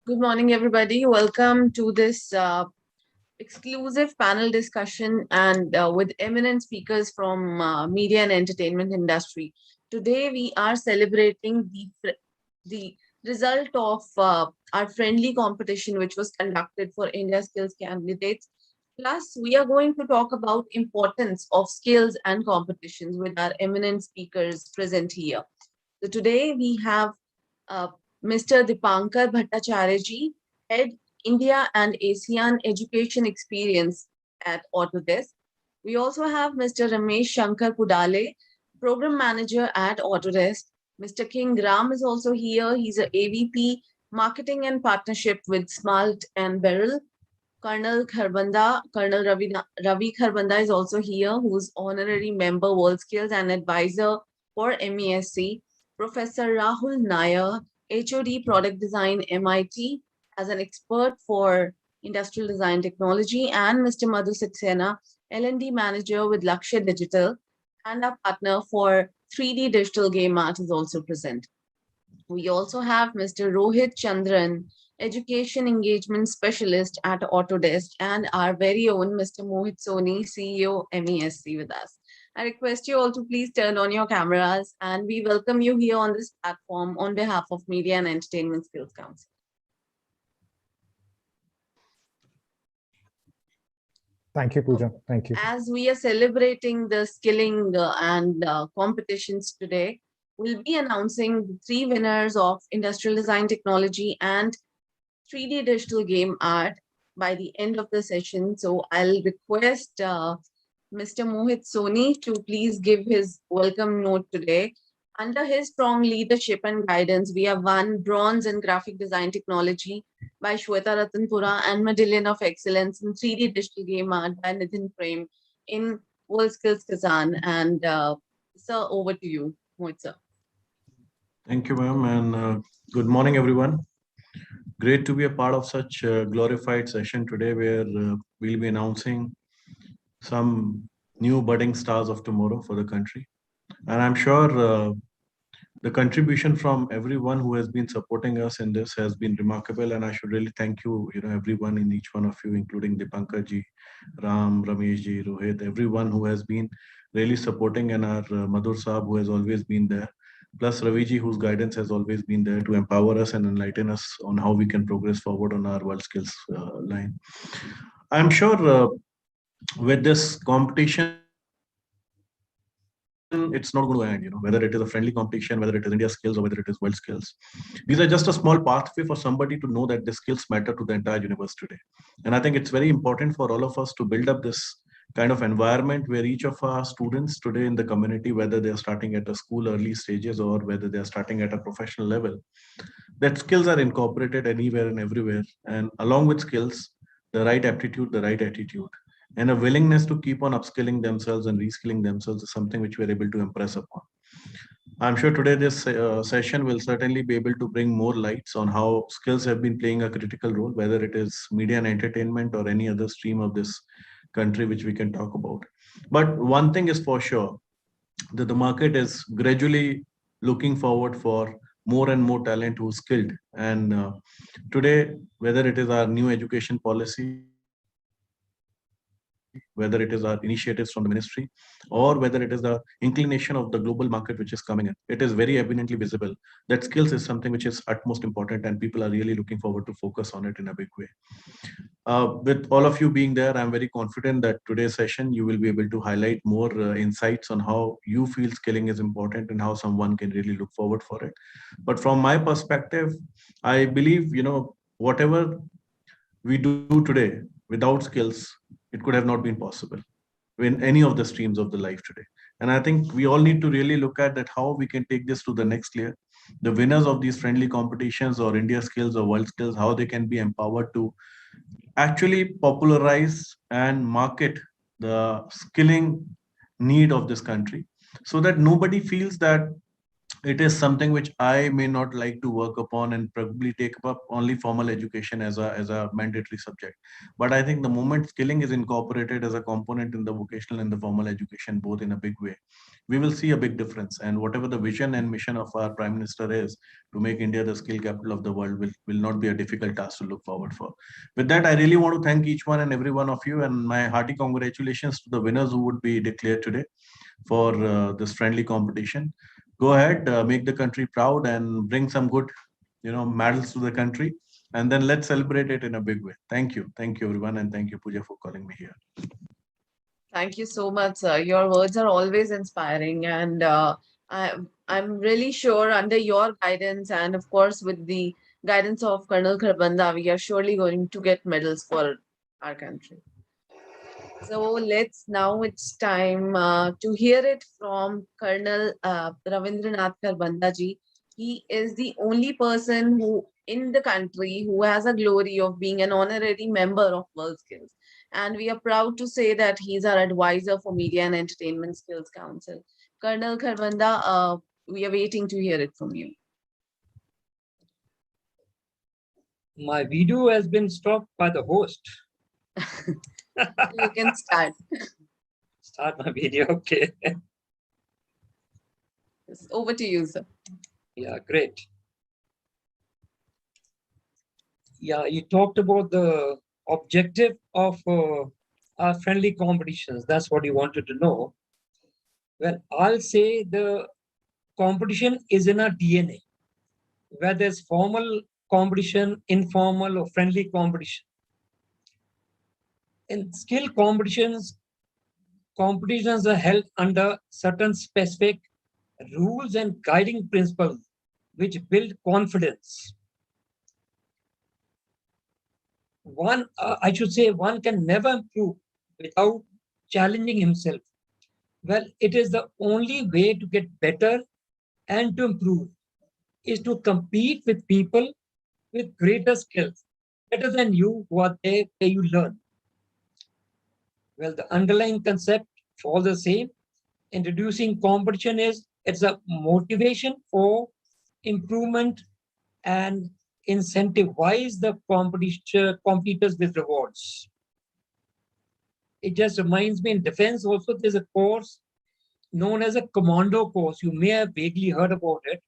Good morning, everybody. Welcome to this exclusive panel discussion and with eminent speakers from media and entertainment industry. Today, we are celebrating the result of our friendly competition, which was conducted for Indiaskills candidates. Plus, we are going to talk about importance of skills and competitions with our eminent speakers present here. So today we have uh, Mr. Deepankar Bhattacharya, Head India and ASEAN Education Experience at Autodesk. We also have Mr. Ramesh Shankar Pudale, Program Manager at Autodesk. Mr. King Ram is also here. He's a AVP Marketing and Partnership with Smalt and Beryl. Colonel Kharbanda, Colonel Ravi Kharbanda is also here, who's honorary member WorldSkills and advisor for MESC. Professor Rahul Nair, HOD Product Design MIT, as an expert for industrial design technology, and Mr. Madhur Saxena, L&D manager with Lakshya Digital, and our partner for 3D digital game art is also present. We also have Mr. Rohit Chandran, Education Engagement Specialist at Autodesk, and our very own Mr. Mohit Soni, CEO MESC with us. I request you all to please turn on your cameras, and we welcome you here on this platform on behalf of Media and Entertainment Skills Council. Thank you, Pooja. Thank you. As we are celebrating the skilling and competitions today, we'll be announcing the 3 winners of Industrial Design Technology and 3D Digital Game Art by the end of the session. So I'll request Mr. Mohit Soni to please give his welcome note today. Under his strong leadership and guidance, we have won bronze in graphic design technology by Shweta Ratanpura and Medallion of Excellence in 3D Digital Game Art by Nitin Prem in WorldSkills Kazan. And sir, over to you, Mohit sir. Thank you, ma'am, and good morning, everyone. Great to be a part of such a glorified session today where we'll be announcing some new budding stars of tomorrow for the country. And I'm sure the contribution from everyone who has been supporting us in this has been remarkable. And I should really thank you, everyone in each one of you, including Deepankar ji, Ram, Ramesh ji, Rohit, everyone who has been really supporting, and our Madhur Saab who has always been there. Plus Ravi ji, whose guidance has always been there to empower us and enlighten us on how we can progress forward on our WorldSkills line. I'm sure with this competition, it's not going to end, whether it is a friendly competition, whether it is Indiaskills or whether it is WorldSkills. These are just a small pathway for somebody to know that the skills matter to the entire universe today. And I think it's very important for all of us to build up this kind of environment where each of our students today in the community, whether they're starting at a school early stages or whether they're starting at a professional level, that skills are incorporated anywhere and everywhere. And along with skills, the right aptitude, the right attitude, and a willingness to keep on upskilling themselves and reskilling themselves is something which we're able to impress upon. I'm sure today this session will certainly be able to bring more lights on how skills have been playing a critical role, whether it is media and entertainment or any other stream of this country which we can talk about. But one thing is for sure, that the market is gradually looking forward for more and more talent who's skilled. And today, whether it is our new education policy, whether it is our initiatives from the ministry, or whether it is the inclination of the global market which is coming in, it is very evidently visible that skills is something which is utmost important, and people are really looking forward to focus on it in a big way. With all of you being there, I'm very confident that today's session you will be able to highlight more insights on how you feel skilling is important and how someone can really look forward for it. But from my perspective, I believe, whatever we do today without skills, it could have not been possible in any of the streams of the life today. And I think we all need to really look at that, how we can take this to the next layer. The winners of these friendly competitions or Indiaskills or WorldSkills, how they can be empowered to actually popularize and market the skilling need of this country, so that nobody feels that it is something which I may not like to work upon and probably take up only formal education as a mandatory subject. But I think the moment skilling is incorporated as a component in the vocational and the formal education, both in a big way, we will see a big difference. And whatever the vision and mission of our Prime Minister is to make India the skill capital of the world will not be a difficult task to look forward for. With that, I really want to thank each one and every one of you, and my hearty congratulations to the winners who would be declared today for this friendly competition. Go ahead, make the country proud and bring some good, medals to the country, and then let's celebrate it in a big way. Thank you everyone, and thank you Pooja for calling me here. Thank you so much, sir. Your words are always inspiring, and I, I'm really sure under your guidance and, of course, with the guidance of Colonel Kharbanda, we are surely going to get medals for our country. So it's time to hear it from Colonel Ravindranath Kharbanda ji. He is the only person who in the country who has a glory of being an honorary member of World Skills. And we are proud to say that he's our advisor for Media and Entertainment Skills Council. Colonel Kharbanda, we are waiting to hear it from you. My video has been stopped by the host. You can start. Start my video, okay. Yes, over to you, sir. Yeah, great. Yeah, you talked about the objective of our friendly competitions. That's what you wanted to know. Well, I'll say the competition is in our DNA, whether it's formal competition, informal or friendly competition. In skill competitions are held under certain specific rules and guiding principles which build confidence. One can never improve without challenging himself. Well, it is the only way to get better and to improve is to compete with people with greater skills, better than you, who are there where you learn. Well, the underlying concept for the same, introducing competition it's a motivation for improvement and incentivize the competitors with rewards. It just reminds me in defense also there's a course known as a Commando Course. You may have vaguely heard about it,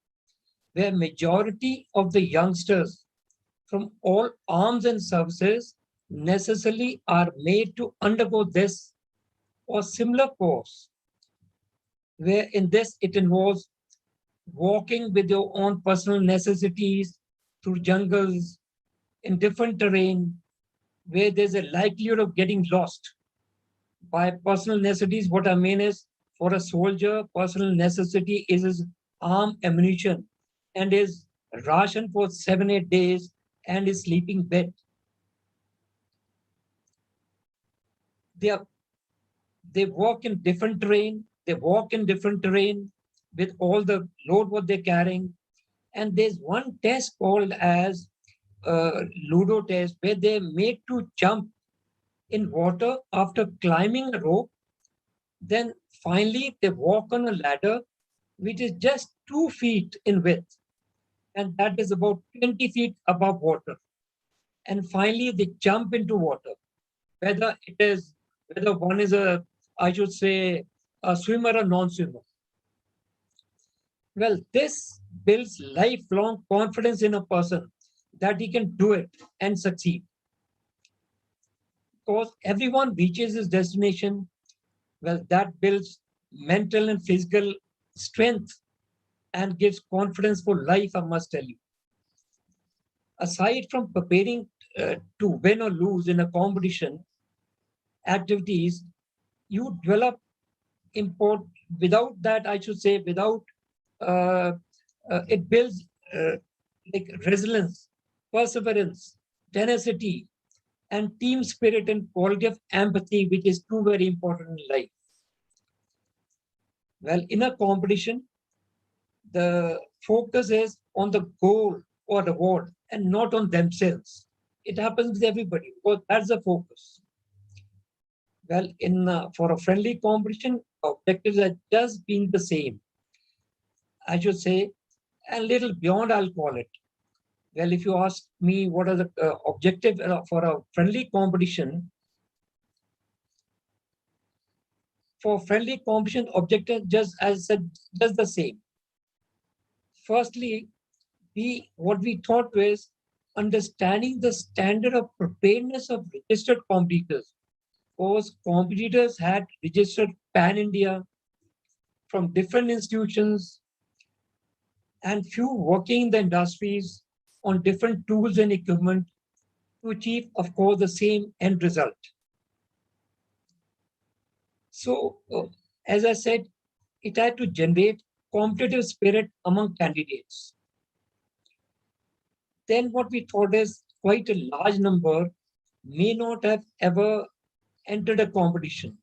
where majority of the youngsters from all arms and services necessarily are made to undergo this or similar course, where in this it involves walking with your own personal necessities through jungles in different terrain where there's a likelihood of getting lost. By personal necessities, what I mean is for a soldier, personal necessity is his arm ammunition and his ration for 7-8 days and his sleeping bed. They walk in different terrain. They walk in different terrain with all the load what they're carrying. And there's one test called as Ludo test where they're made to jump in water after climbing a rope. Then finally they walk on a ladder which is just 2 feet in width. And that is about 20 feet above water. And finally they jump into water. Whether one is a swimmer or non-swimmer. Well, this builds lifelong confidence in a person that he can do it and succeed. Because everyone reaches his destination, well, that builds mental and physical strength and gives confidence for life, I must tell you. Aside from preparing to win or lose in a competition activities, you develop it builds like resilience, perseverance, tenacity, and team spirit and quality of empathy, which is too very important in life. Well, in a competition, the focus is on the goal or reward and not on themselves. It happens with everybody because that's the focus. Well, for a friendly competition, objectives are just being the same. I should say, a little beyond, I'll call it. Well, if you ask me what are the objective for a friendly competition, objective, just as I said, just the same. Firstly, what we thought was understanding the standard of preparedness of registered competitors. Because competitors had registered pan-India from different institutions and few working in the industries on different tools and equipment to achieve, of course, the same end result. So, as I said, it had to generate competitive spirit among candidates. Then what we thought is quite a large number may not have ever entered a competition.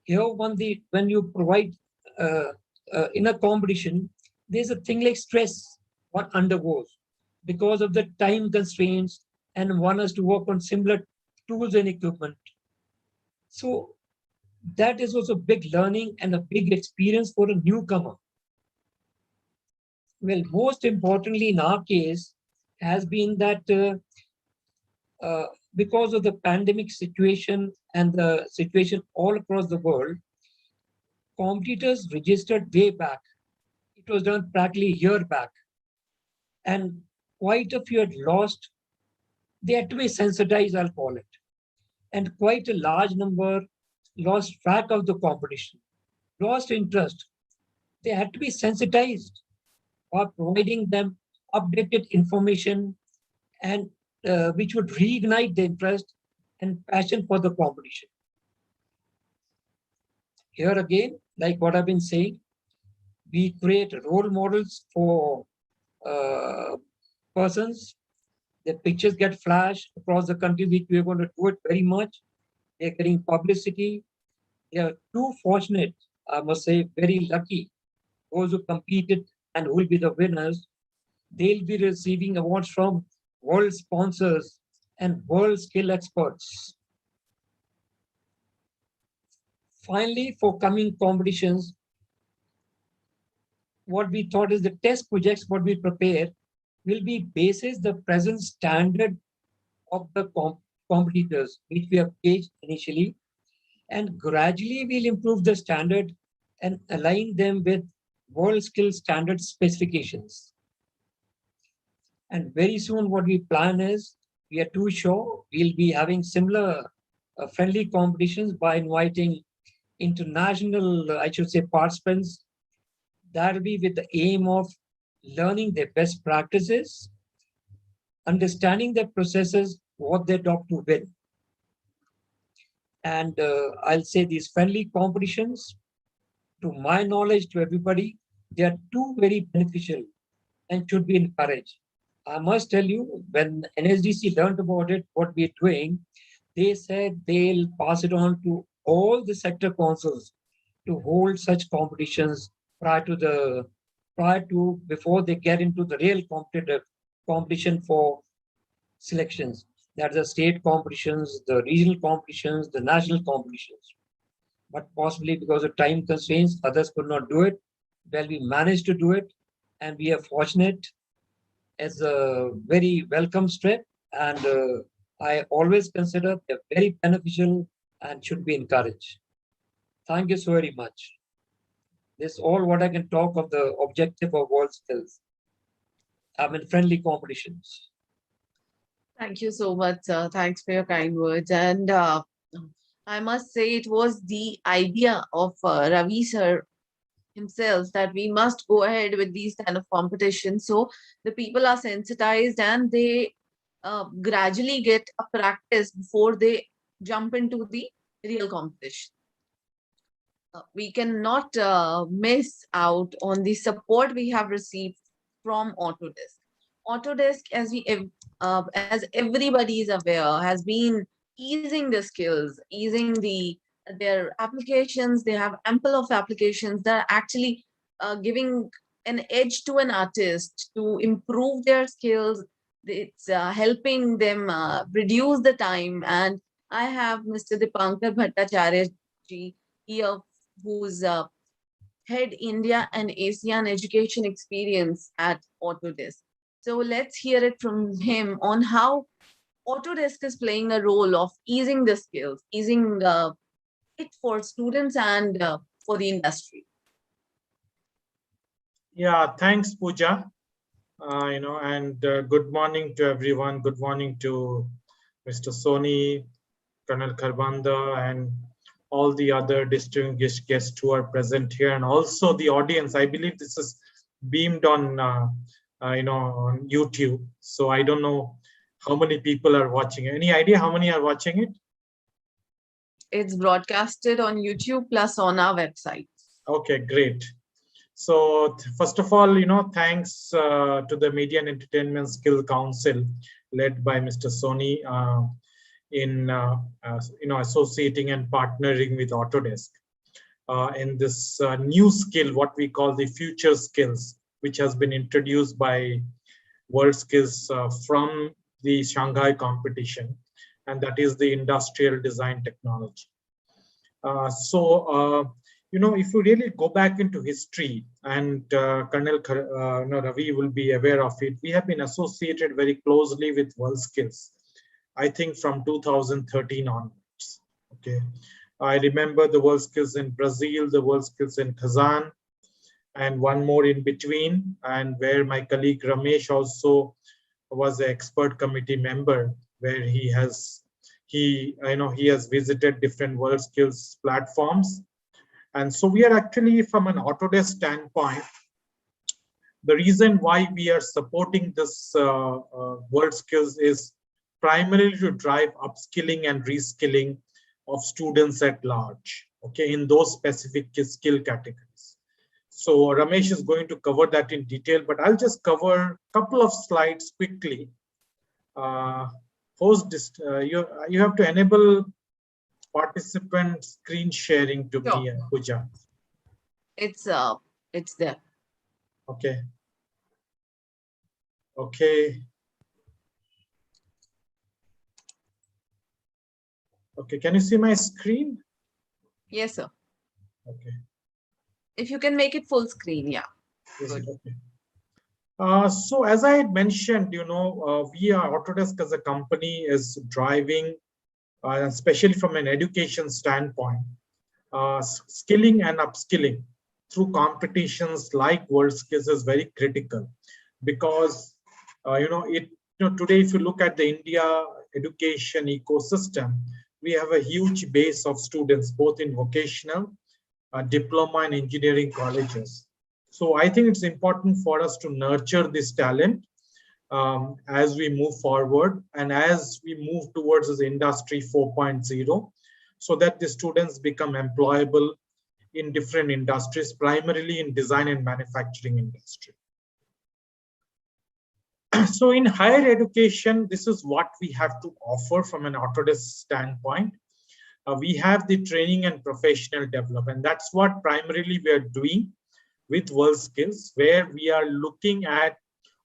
Here, when you provide in a competition, there's a thing like stress one undergoes because of the time constraints, and one has to work on similar tools and equipment. So that is also big learning and a big experience for a newcomer. Well, most importantly in our case has been that because of the pandemic situation and the situation all across the world, competitors registered way back. It was done practically a year back. And quite a few had lost. They had to be sensitized, I'll call it. And quite a large number lost track of the competition, lost interest. They had to be sensitized by providing them updated information and which would reignite the interest and passion for the competition. Here again, like what I've been saying, we create role models for persons. Their pictures get flashed across the country, which we are going to do it very much. They're getting publicity. They are too fortunate, I must say, very lucky. Those who competed and who will be the winners, they'll be receiving awards from world sponsors and world skill experts. Finally, for coming competitions, what we thought is the test projects, what we prepare, will be basis the present standard of the competitors, which we have gauged initially, and gradually we'll improve the standard and align them with world skill standard specifications. And very soon what we plan is, we are too sure we'll be having similar friendly competitions by inviting international, I should say, participants. That will be with the aim of learning their best practices, understanding their processes, what they adopt to win. And I'll say these friendly competitions, to my knowledge, to everybody, they are too very beneficial and should be encouraged. I must tell you, when NSDC learned about it, what we're doing, they said they'll pass it on to all the sector councils to hold such competitions before they get into the real competition for selections. That's the state competitions, the regional competitions, the national competitions. But possibly because of time constraints, others could not do it. Well, we managed to do it, and we are fortunate as a very welcome step. And I always consider they're very beneficial and should be encouraged. Thank you so very much. This is all what I can talk of the objective of world skills. I'm in friendly competitions. Thank you so much, sir. Thanks for your kind words. And I must say it was the idea of Ravi sir himself that we must go ahead with these kind of competitions. So the people are sensitized and they gradually get a practice before they jump into the real competition. We cannot miss out on the support we have received from Autodesk. Autodesk, as everybody is aware, has been easing the skills, easing their applications. They have ample of applications that are actually giving an edge to an artist to improve their skills. It's helping them reduce the time. And I have Mr. Deepankar Bhattacharya ji here, who's head India and ASEAN education experience at Autodesk. So let's hear it from him on how Autodesk is playing a role of easing the skills, easing it for students and for the industry. Yeah, thanks, Pooja. And good morning to everyone. Good morning to Mr. Soni, Colonel Kharbanda, and all the other distinguished guests who are present here, and also the audience. I believe this is beamed on, on YouTube. So I don't know how many people are watching. Any idea how many are watching it? It's broadcasted on YouTube plus on our website. Okay, great. So first of all, thanks to the Media and Entertainment Skill Council led by Mr. Soni in associating and partnering with Autodesk in this new skill, what we call the future skills, which has been introduced by World Skills from the Shanghai competition, and that is the industrial design technology. If you really go back into history, and Colonel Ravi will be aware of it, we have been associated very closely with World Skills, I think from 2013 onwards. Okay, I remember the World Skills in Brazil, the World Skills in Kazan, and one more in between, and where my colleague Ramesh also was an expert committee member, where he has visited different World Skills platforms. And so we are actually, from an Autodesk standpoint, the reason why we are supporting this World Skills is primarily to drive upskilling and reskilling of students at large, okay, in those specific skill categories. So Ramesh is going to cover that in detail, but I'll just cover a couple of slides quickly. You have to enable participant screen sharing to Sure. me, Pooja. It's there. Okay. Okay. Okay, can you see my screen? Yes, sir. Okay. If you can make it full screen, yeah. Is it Good. okay? So as I had mentioned, we are Autodesk as a company is driving, especially from an education standpoint, skilling and upskilling through competitions like World Skills is very critical, because today if you look at the India education ecosystem, we have a huge base of students both in vocational, diploma and engineering colleges. So I think it's important for us to nurture this talent as we move forward and as we move towards this industry 4.0, so that the students become employable in different industries, primarily in design and manufacturing industry. So in higher education, this is what we have to offer from an Autodesk standpoint. We have the training and professional development. That's what primarily we are doing with World Skills, where we are looking at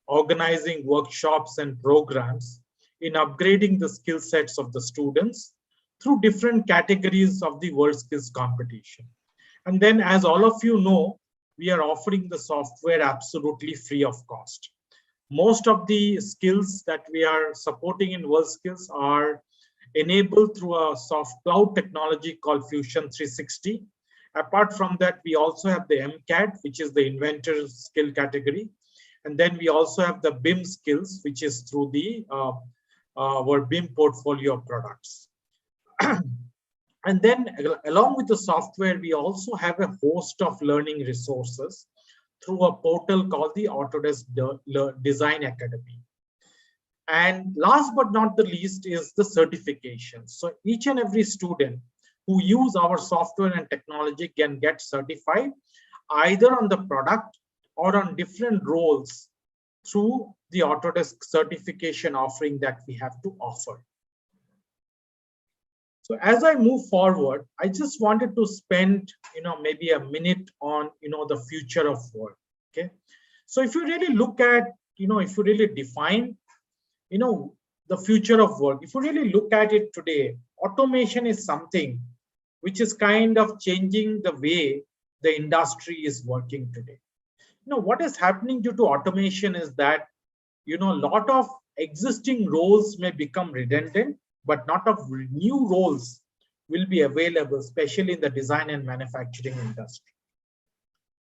organizing workshops and programs in upgrading the skill sets of the students through different categories of the World Skills competition. And then, as all of you know, we are offering the software absolutely free of cost. Most of the skills that we are supporting in World Skills are enabled through a soft cloud technology called Fusion 360. Apart from that, we also have the MCAT, which is the inventor skill category. And then we also have the BIM skills, which is through the our BIM portfolio of products. And then along with the software, we also have a host of learning resources through a portal called the Autodesk Design Academy. And last but not the least is the certification. So each and every student who use our software and technology can get certified either on the product or on different roles through the Autodesk certification offering that we have to offer. So as I move forward, I just wanted to spend, maybe a minute on, the future of work. Okay. So if you really look at, if you really define, the future of work, if you really look at it today, automation is something which is kind of changing the way the industry is working today. What is happening due to automation is that, a lot of existing roles may become redundant, but not of new roles will be available, especially in the design and manufacturing industry.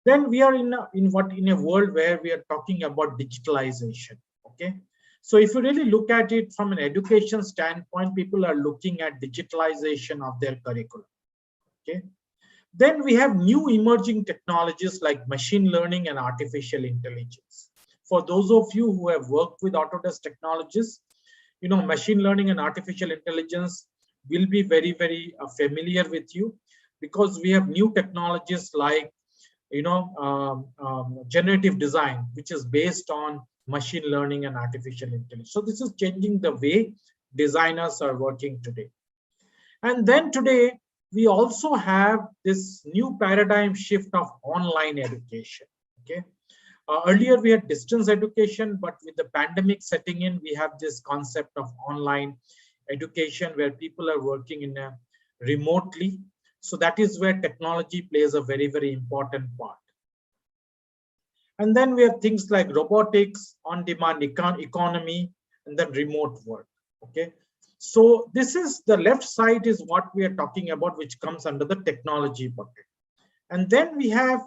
Then we are in a world where we are talking about digitalization. Okay, so if you really look at it from an education standpoint, people are looking at digitalization of their curriculum. Okay, then we have new emerging technologies like machine learning and artificial intelligence. For those of you who have worked with Autodesk technologies, machine learning and artificial intelligence will be very, very familiar with you, because we have new technologies like generative design, which is based on machine learning and artificial intelligence. So this is changing the way designers are working today. And then today, we also have this new paradigm shift of online education. Okay, earlier we had distance education, but with the pandemic setting in, we have this concept of online education where people are working in a remotely. So that is where technology plays a very, very important part. And then we have things like robotics, on-demand economy, and then remote work. Okay, so this is the left side is what we are talking about, which comes under the technology bucket. And then we have,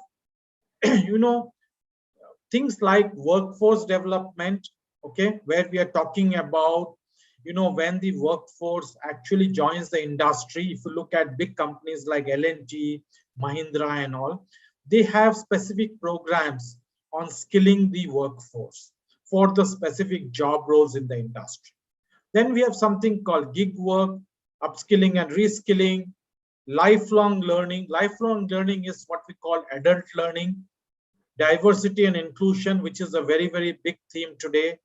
things like workforce development. Okay, where we are talking about, when the workforce actually joins the industry. If you look at big companies like L&T, Mahindra and all, they have specific programs on skilling the workforce for the specific job roles in the industry. Then we have something called gig work, upskilling and reskilling, lifelong learning. Lifelong learning is what we call adult learning, diversity and inclusion, which is a very, very big theme today.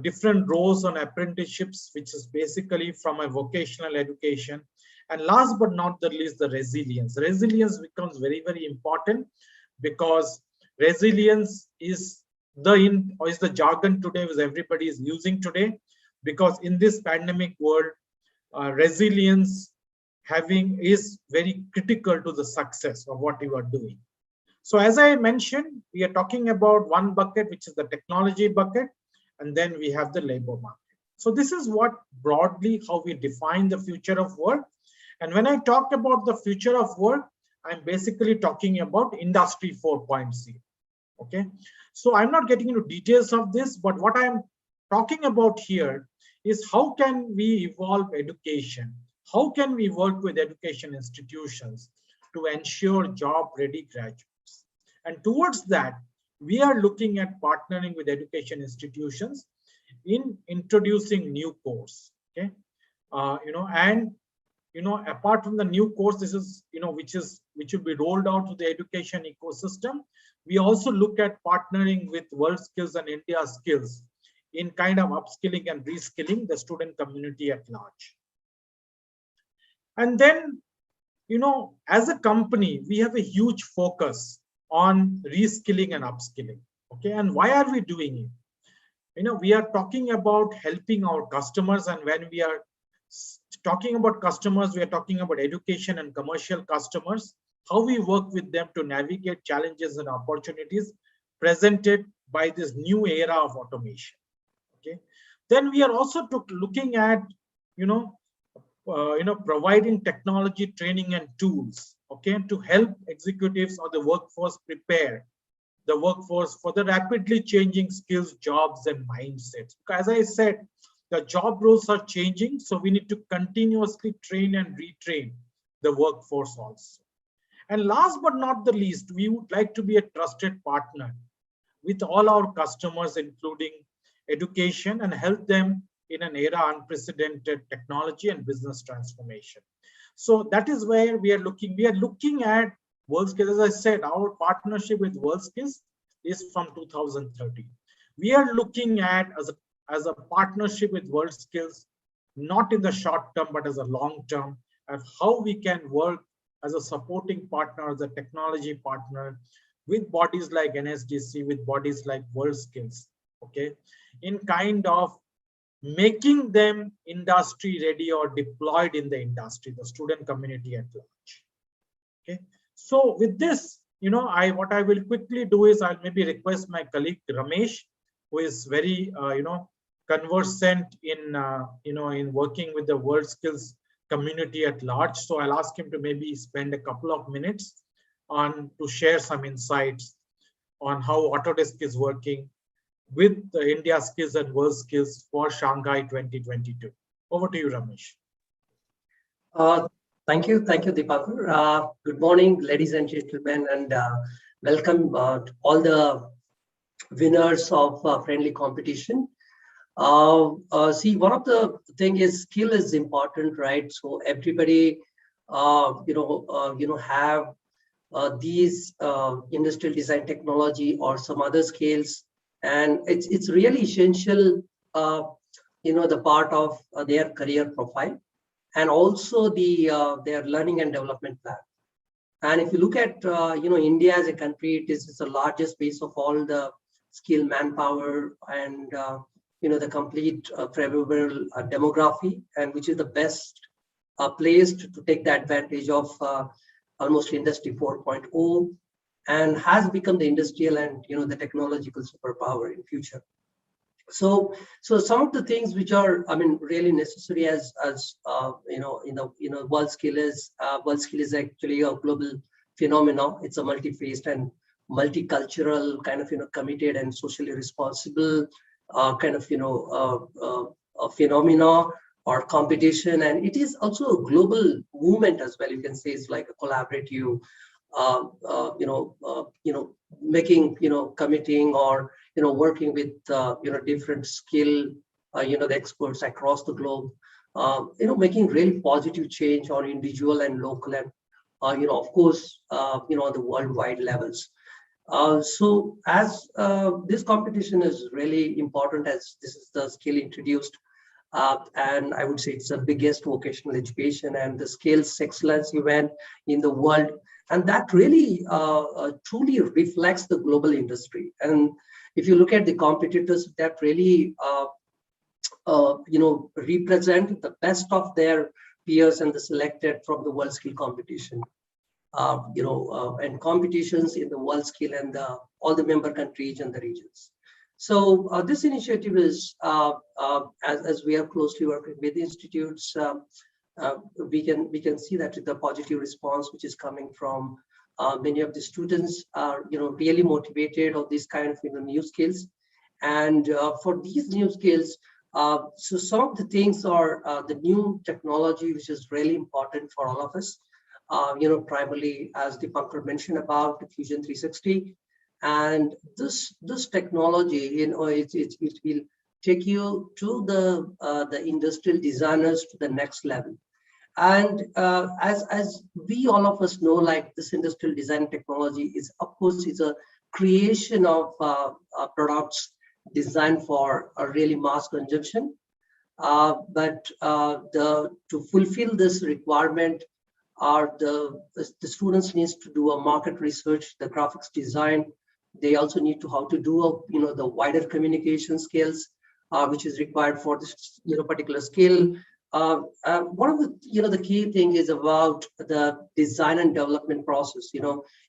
Different roles on apprenticeships, which is basically from a vocational education. And last but not the least, the resilience. Resilience becomes very, very important, because resilience is the jargon today, which everybody is using today. Because in this pandemic world, resilience is very critical to the success of what you are doing. So as I mentioned, we are talking about one bucket, which is the technology bucket. And then we have the labor market. So this is what broadly how we define the future of work. And when I talk about the future of work, I'm basically talking about Industry 4.0. Okay, so I'm not getting into details of this, but what I'm talking about here is how can we evolve education? How can we work with education institutions to ensure job-ready graduates? And towards that, we are looking at partnering with education institutions in introducing new course. Okay, apart from the new course, this is which will be rolled out to the education ecosystem. We also look at partnering with WorldSkills and Indiaskills in kind of upskilling and reskilling the student community at large. And then, as a company, we have a huge focus on reskilling and upskilling. Okay, and why are we doing it? We are talking about helping our customers, and when we are talking about customers, we are talking about education and commercial customers, how we work with them to navigate challenges and opportunities presented by this new era of automation. Okay, then we are also looking at providing technology training and tools, okay, to help executives or the workforce prepare the workforce for the rapidly changing skills, jobs, and mindsets. As I said, the job roles are changing, so we need to continuously train and retrain the workforce also. And last but not the least, we would like to be a trusted partner with all our customers, including education, and help them in an era unprecedented technology and business transformation. So that is where we are looking. We are looking at WorldSkills. As I said, our partnership with WorldSkills is from 2013. We are looking at as a partnership with WorldSkills, not in the short term, but as a long term, and how we can work as a supporting partner, as a technology partner with bodies like NSDC, with bodies like WorldSkills, okay, in kind of making them industry ready or deployed in the industry, the student community at large. Okay, So with this, what I will quickly do is I'll maybe request my colleague Ramesh, who is very, conversant in, in working with the world skills community at large. So I'll ask him to maybe spend a couple of minutes to share some insights on how Autodesk is working with the Indiaskills and World Skills for Shanghai 2022. Over to you, Ramesh. Thank you, Deepankar. Good morning, ladies and gentlemen, and welcome to all the winners of friendly competition. See, one of the thing is skill is important, right? So everybody, have these industrial design technology or some other skills, and it's really essential, the part of their career profile, and also their learning and development plan. And if you look at India as a country, it's the largest base of all the skilled manpower and the complete favorable demography, and which is the best placed to take the advantage of almost Industry 4.0, and has become the industrial and the technological superpower in future. So some of the things which are, really necessary as world skill is actually a global phenomenon. It's a multi-faced and multicultural kind of committed and socially responsible kind of a phenomena or competition, and it is also a global movement as well. You can say it's like a collaborative, making, committing or working with different skill, the experts across the globe, making really positive change on individual and local and of course on the worldwide levels. So as this competition is really important, as this is the skill introduced, and I would say it's the biggest vocational education and the skills excellence event in the world, and that really truly reflects the global industry. And if you look at the competitors that really represent the best of their peers and the selected from the world skill competition, and competitions in the world skill and all the member countries and the regions. So this initiative is, as we are closely working with institutes, we can see that the positive response which is coming from many of the students are really motivated of these kind of new skills. And for these new skills, so some of the things are the new technology which is really important for all of us. Primarily, as Deepankar mentioned about the Fusion 360, and this technology, it will take you to the industrial designers to the next level. And as we all of us know, like this industrial design technology is, of course, is a creation of products designed for a really mass consumption. But to fulfill this requirement, the students needs to do a market research, the graphics design. They also need to how to do the wider communication skills, which is required for this particular skill. One of the key thing is about the design and development process.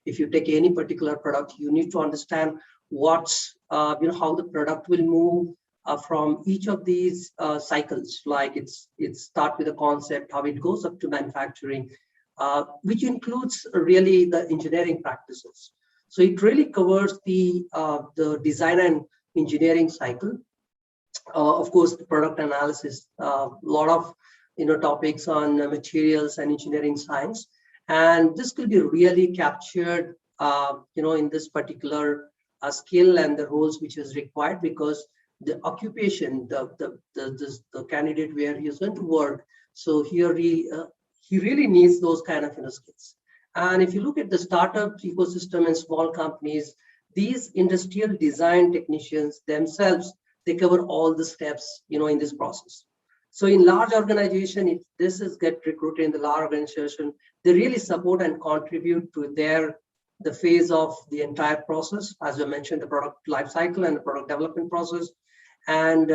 If you take any particular product, you need to understand what's how the product will move from each of these cycles. Like it start with a concept, how it goes up to manufacturing, which includes really the engineering practices. So it really covers the design and engineering cycle. Of course, the product analysis, a lot of topics on materials and engineering science, and this could be really captured in this particular skill and the roles which is required, because the occupation, the candidate where he is going to work, so here he really needs those kind of skills. And if you look at the startup ecosystem and small companies, these industrial design technicians themselves, they cover all the steps in this process. So in large organization, if this is get recruited in the large organization, they really support and contribute to the phase of the entire process, as I mentioned, the product life cycle and the product development process. And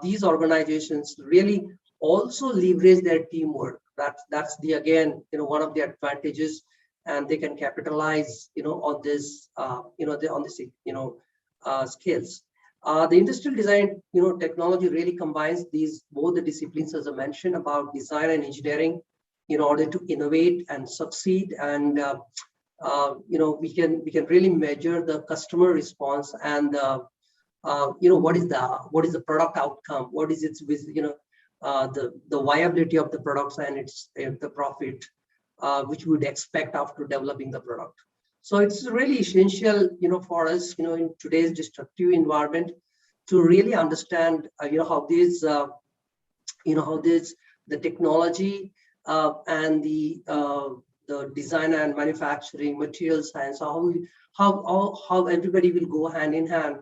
these organizations really also leverage their teamwork. That's again one of the advantages. and they can capitalize, on this, on this, skills. The industrial design, technology really combines both the disciplines, as I mentioned, about design and engineering, in order to innovate and succeed. And we can really measure the customer response and what is the product outcome, what is its the viability of the products and its the profit which we would expect after developing the product. So it's really essential, for us, in today's disruptive environment, to really understand, how the technology and the design and manufacturing, material science, how everybody will go hand in hand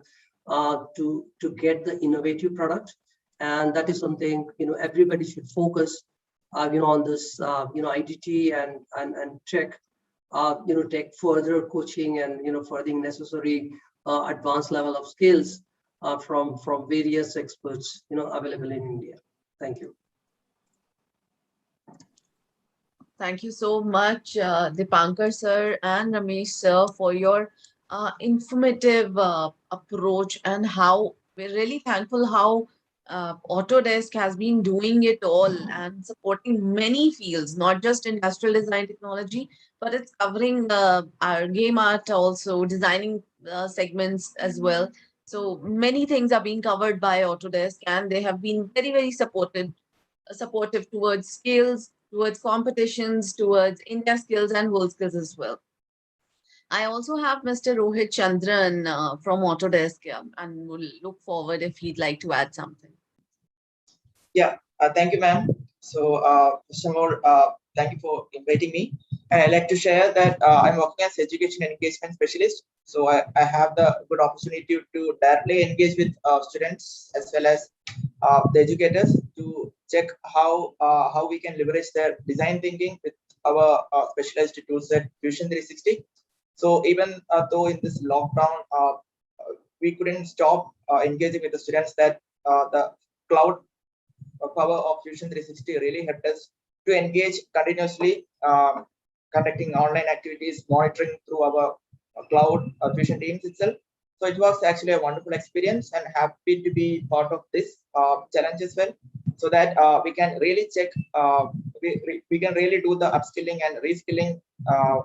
to get the innovative product. And that is something, everybody should focus, on this, IDT and tech. Take further coaching and further necessary advanced level of skills from various experts available in India. Thank you. Thank you so much, Deepankar sir and Ramesh sir, for your informative approach, and how we're really thankful how Autodesk has been doing it all and supporting many fields, not just industrial design technology, but it's covering our game art also, designing segments as well. So many things are being covered by Autodesk, and they have been very, very supportive towards skills, towards competitions, towards Indiaskills and Worldskills as well. I also have Mr. Rohit Chandran from Autodesk, and we'll look forward if he'd like to add something. Yeah, thank you, ma'am. So, first of all, thank you for inviting me. And I'd like to share that I'm working as education and engagement specialist. So I have the good opportunity to directly engage with students as well as the educators to check how we can leverage their design thinking with our specialized tools at Fusion 360. So even though in this lockdown, we couldn't stop engaging with the students, that the cloud power of Fusion 360 really helped us to engage continuously, conducting online activities, monitoring through our cloud Fusion teams itself. So it was actually a wonderful experience, and happy to be part of this challenge as well, so that we can really check, we can really do the upskilling and reskilling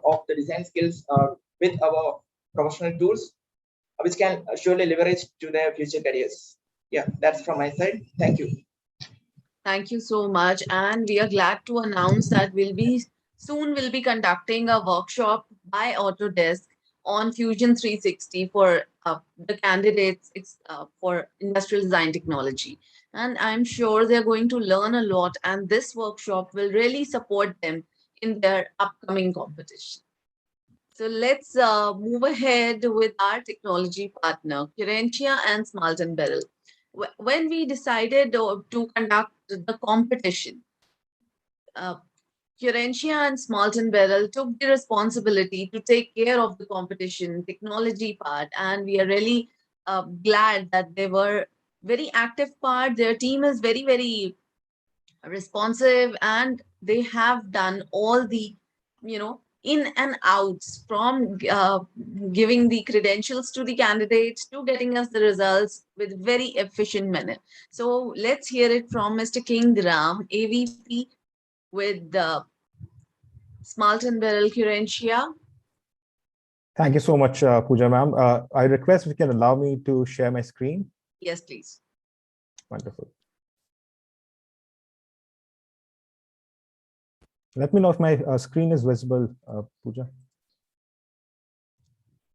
of the design skills with our professional tools, which can surely leverage to their future careers. Yeah, that's from my side. Thank you. Thank you so much. And we are glad to announce that we'll be conducting a workshop by Autodesk on Fusion 360 for the candidates for industrial design technology. And I'm sure they're going to learn a lot, and this workshop will really support them in their upcoming competition. So let's move ahead with our technology partner, Kirentia and Smalt and Beryl. When we decided to conduct the competition, Kirentia and Smalt and Beryl took the responsibility to take care of the competition technology part, and we are really glad that they were very active part. Their team is very, very responsive, and they have done all the, in and outs, from giving the credentials to the candidates to getting us the results with very efficient manner. So let's hear it from Mr. King Ram, AVP with the Smalt and Beryl Kirentia. Thank you so much, Pooja ma'am. I request if you can allow me to share my screen. Yes, please. Wonderful. Let me know if my screen is visible, Pooja.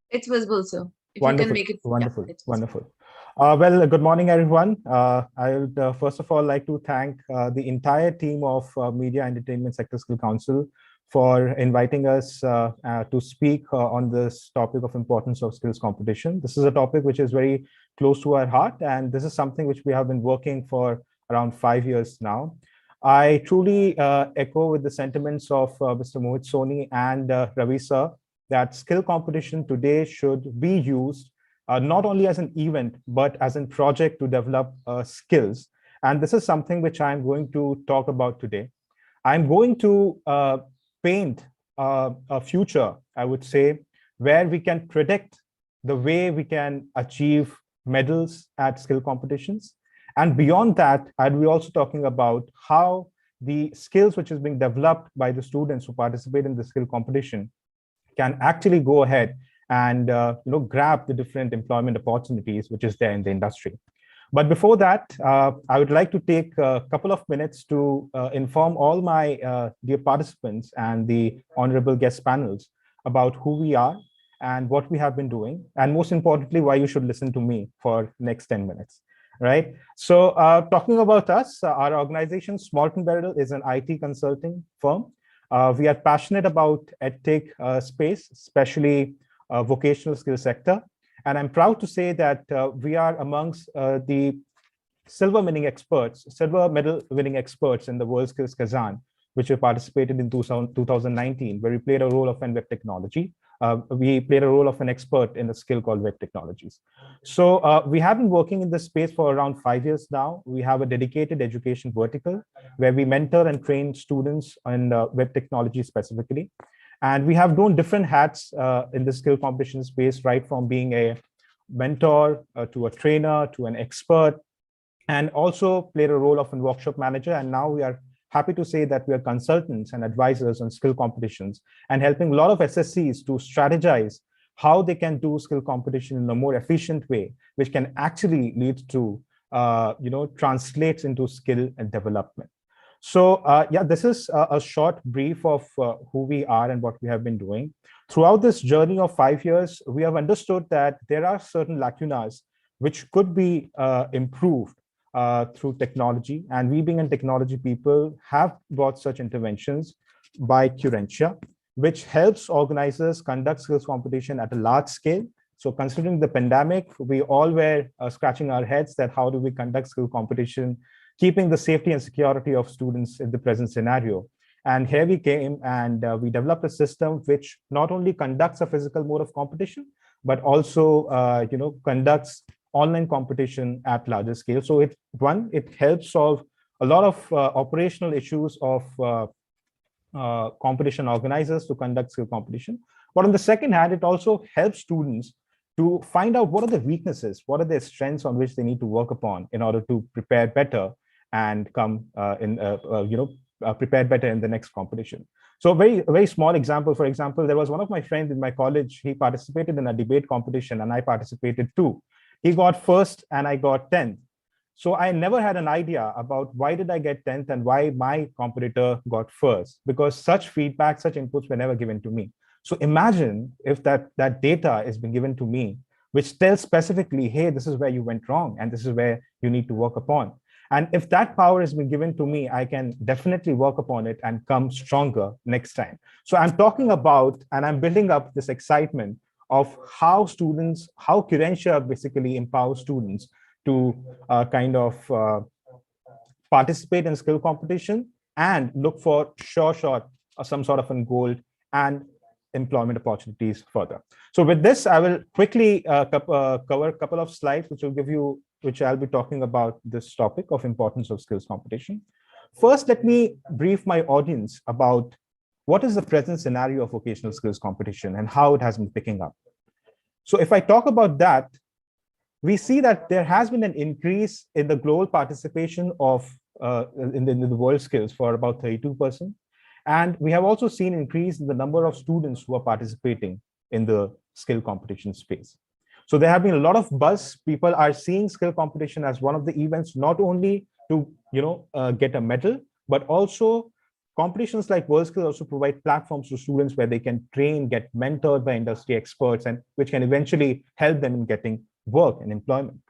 It's visible, sir. If Wonderful. You can make it wonderful. Yeah, wonderful. Well, good morning, everyone. I would first of all like to thank the entire team of Media Entertainment Sector Skill Council for inviting us to speak on this topic of importance of skills competition. This is a topic which is very close to our heart, and this is something which we have been working for around 5 years now. I truly echo with the sentiments of Mr. Mohit, Soni, and Ravi sir, that skill competition today should be used not only as an event, but as a project to develop skills. And this is something which I'm going to talk about today. I'm going to paint a future, I would say, where we can predict the way we can achieve medals at skill competitions. And beyond that, I'd be also talking about how the skills which is being developed by the students who participate in the skill competition can actually go ahead and grab the different employment opportunities which is there in the industry. But before that, I would like to take a couple of minutes to inform all my dear participants and the honorable guest panels about who we are and what we have been doing, and most importantly, why you should listen to me for next 10 minutes, right? So talking about us, our organization, Smalt and Beryl, is an IT consulting firm. We are passionate about EdTech space, especially vocational skill sector. And I'm proud to say that we are amongst the silver medal winning experts in the World Skills Kazan, which we participated in 2019, where we played a role of in web technology. We played a role of an expert in a skill called web technologies. So we have been working in this space for around 5 years now. We have a dedicated education vertical where we mentor and train students in web technology specifically. And we have done different hats in the skill competition space, right from being a mentor to a trainer to an expert, and also played a role of a workshop manager. And now we are happy to say that we are consultants and advisors on skill competitions and helping a lot of SSCs to strategize how they can do skill competition in a more efficient way, which can actually lead to, translates into skill and development. So yeah, this is a short brief of who we are and what we have been doing. Throughout this journey of 5 years, we have understood that there are certain lacunas which could be improved through technology. And we being in technology people have got such interventions by Curentia, which helps organizers conduct skills competition at a large scale. So considering the pandemic, we all were scratching our heads that how do we conduct skill competition, keeping the safety and security of students in the present scenario. And here we came and we developed a system which not only conducts a physical mode of competition, but also conducts online competition at larger scale. So it helps solve a lot of operational issues of competition organizers to conduct skill competition. But on the second hand, it also helps students to find out what are the weaknesses, what are their strengths on which they need to work upon in order to prepare better and come prepared better in the next competition. So a very small example, for example, there was one of my friends in my college, he participated in a debate competition and I participated too. He got first and I got 10th. So I never had an idea about why did I get 10th and why my competitor got first, because such feedback, such inputs were never given to me. So imagine if that data is being given to me, which tells specifically, hey, this is where you went wrong and this is where you need to work upon. And if that power has been given to me, I can definitely work upon it and come stronger next time. So I'm talking about, and I'm building up this excitement of how Curentia basically empowers students to participate in skill competition and look for some sort of a goal and employment opportunities further. So with this, I will quickly cover a couple of slides, which I'll be talking about this topic of importance of skills competition. First, let me brief my audience about what is the present scenario of vocational skills competition and how it has been picking up. So if I talk about that, we see that there has been an increase in the global participation of in the world skills for about 32%. And we have also seen an increase in the number of students who are participating in the skill competition space. So there have been a lot of buzz. People are seeing skill competition as one of the events, not only to get a medal, but also competitions like World Skills also provide platforms to students where they can train, get mentored by industry experts, and which can eventually help them in getting work and employment.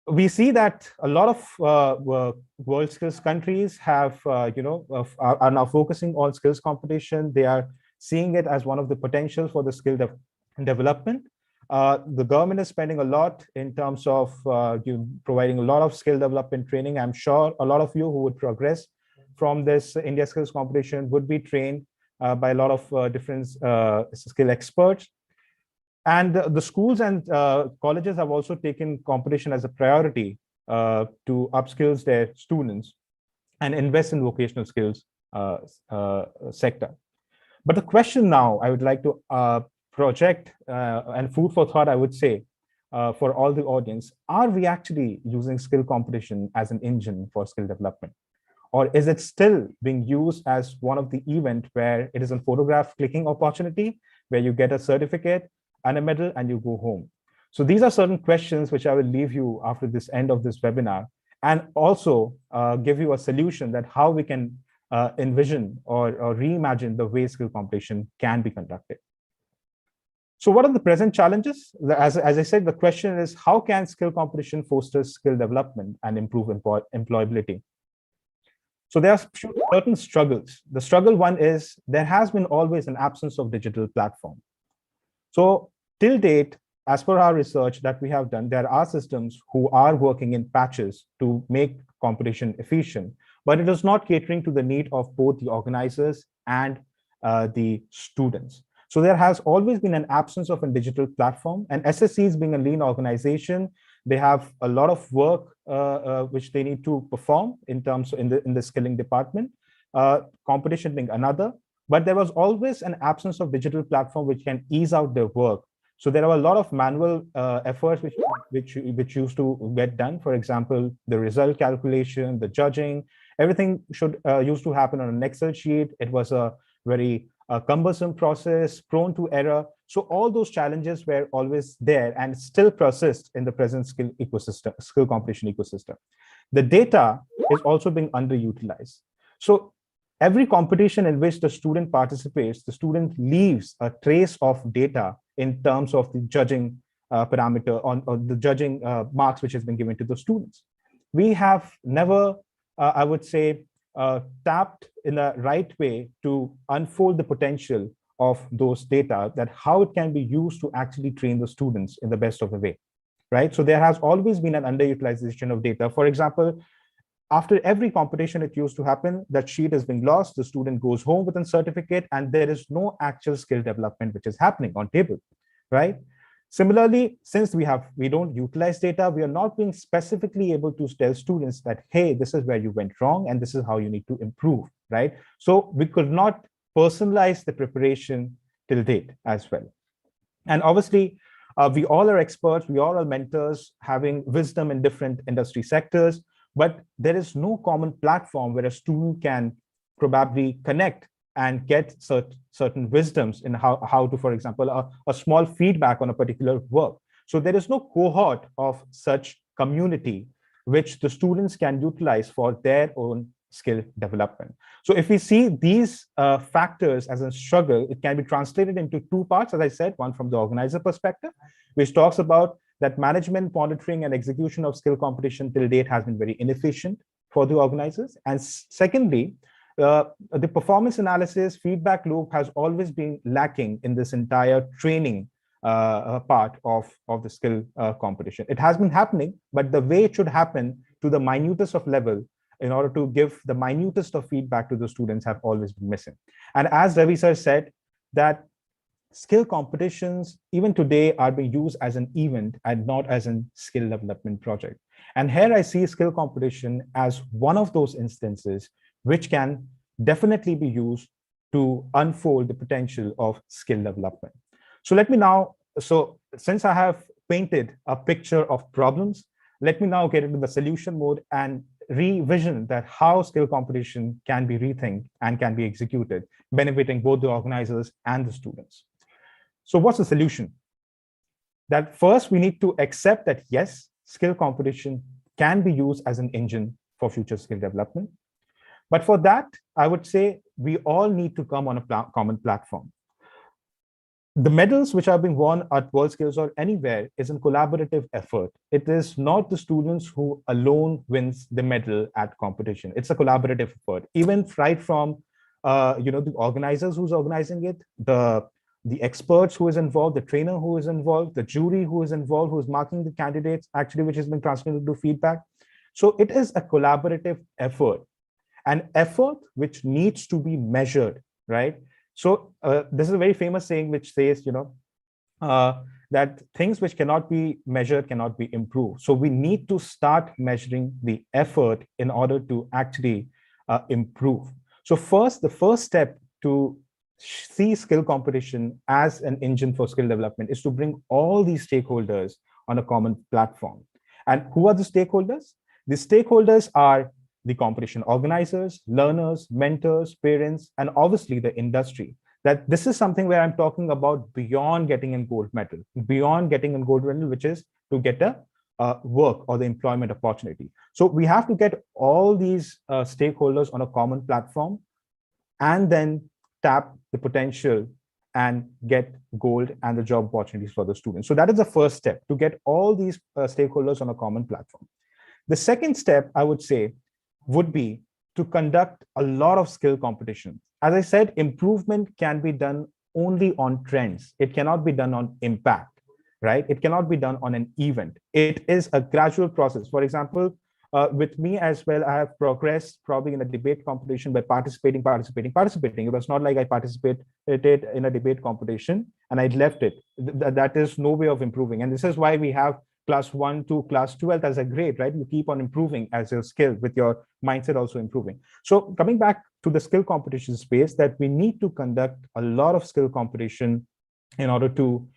We see that a lot of World Skills countries have, are now focusing on skills competition. They are seeing it as one of the potentials for the skill development. The government is spending a lot in terms of providing a lot of skill development training. I'm sure a lot of you who would progress from this Indiaskills competition would be trained by a lot of different skill experts. And the schools and colleges have also taken competition as a priority to upskill their students and invest in vocational skills sector. But the question now I would like to project and food for thought, I would say, for all the audience, are we actually using skill competition as an engine for skill development? Or is it still being used as one of the event where it is a photograph clicking opportunity, where you get a certificate and a medal and you go home? So these are certain questions which I will leave you after this end of this webinar, and also give you a solution that how we can envision or reimagine the way skill competition can be conducted. So what are the present challenges? As I said, the question is, how can skill competition foster skill development and improve employability? So there are certain struggles. The struggle one is there has been always an absence of digital platform. So till date, as per our research that we have done, there are systems who are working in patches to make competition efficient, but it is not catering to the need of both the organizers and the students. So there has always been an absence of a digital platform, and SSCs being a lean organization, they have a lot of work which they need to perform in terms in the skilling department, competition being another, but there was always an absence of digital platform which can ease out their work. So there are a lot of manual efforts which used to get done. For example, the result calculation, the judging, everything used to happen on an Excel sheet. It was a very cumbersome process, prone to error. So all those challenges were always there and still persist in the present skill competition ecosystem. The data is also being underutilized. So every competition in which the student participates, the student leaves a trace of data in terms of the judging parameter on the judging marks which has been given to the students. We have never, I would say, tapped in a right way to unfold the potential of those data, that how it can be used to actually train the students in the best of the way, right? So there has always been an underutilization of data. For example, after every competition, it used to happen that sheet is being lost, the student goes home with a certificate, and there is no actual skill development which is happening on table, right? Similarly, since we don't utilize data, we are not being specifically able to tell students that, hey, this is where you went wrong and this is how you need to improve, right? So we could not personalize the preparation till date as well. And obviously, we all are experts, we all are mentors having wisdom in different industry sectors, but there is no common platform where a student can probably connect and get certain wisdoms in how to, for example, a small feedback on a particular work. So there is no cohort of such community which the students can utilize for their own skill development. So if we see these factors as a struggle, it can be translated into two parts, as I said, one from the organizer perspective, which talks about that management, monitoring, and execution of skill competition till date has been very inefficient for the organizers. And secondly, the performance analysis feedback loop has always been lacking in this entire training part of the skill competition. It has been happening, but the way it should happen to the minutest of level in order to give the minutest of feedback to the students have always been missing. And as Ravi sir said, that skill competitions, even today, are being used as an event and not as a skill development project. And here I see skill competition as one of those instances which can definitely be used to unfold the potential of skill development. So let me now, so since I have painted a picture of problems, let me now get into the solution mode and revision that how skill competition can be rethinked and can be executed, benefiting both the organizers and the students. So what's the solution? That first, we need to accept that, yes, skill competition can be used as an engine for future skill development. But for that, I would say we all need to come on a common platform. The medals which are being won at WorldSkills or anywhere is a collaborative effort. It is not the students who alone wins the medal at competition. It's a collaborative effort. Even right from the organizers who's organizing it, the experts who is involved, the trainer who is involved, the jury who is involved, who is marking the candidates, actually, which has been transmitted to feedback. So it is a collaborative effort, an effort which needs to be measured, right? So this is a very famous saying which says, that things which cannot be measured cannot be improved. So we need to start measuring the effort in order to actually improve. So first, the first step to see skill competition as an engine for skill development is to bring all these stakeholders on a common platform. And who are the stakeholders? The stakeholders are the competition organizers, learners, mentors, parents, and obviously the industry. That this is something where I'm talking about beyond getting a gold medal, which is to get a work or the employment opportunity. So we have to get all these stakeholders on a common platform and then tap the potential and get gold and the job opportunities for the students. So that is the first step, to get all these stakeholders on a common platform. The second step, I would say, would be to conduct a lot of skill competition. As I said, improvement can be done only on trends. It cannot be done on impact, right? It cannot be done on an event. It is a gradual process. For example, with me as well, I have progressed probably in a debate competition by participating. It was not like I participated in a debate competition and I left it. That is no way of improving. And this is why we have class 1 to class 12 as a grade, right? You keep on improving as your skill, with your mindset also improving. So coming back to the skill competition space, that we need to conduct a lot of skill competition in order to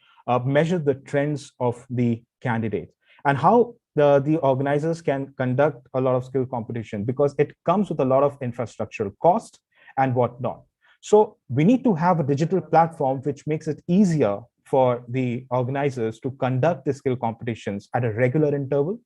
measure the trends of the candidates. And how the organizers can conduct a lot of skill competition, because it comes with a lot of infrastructural cost and whatnot. So we need to have a digital platform which makes it easier for the organizers to conduct the skill competitions at a regular interval.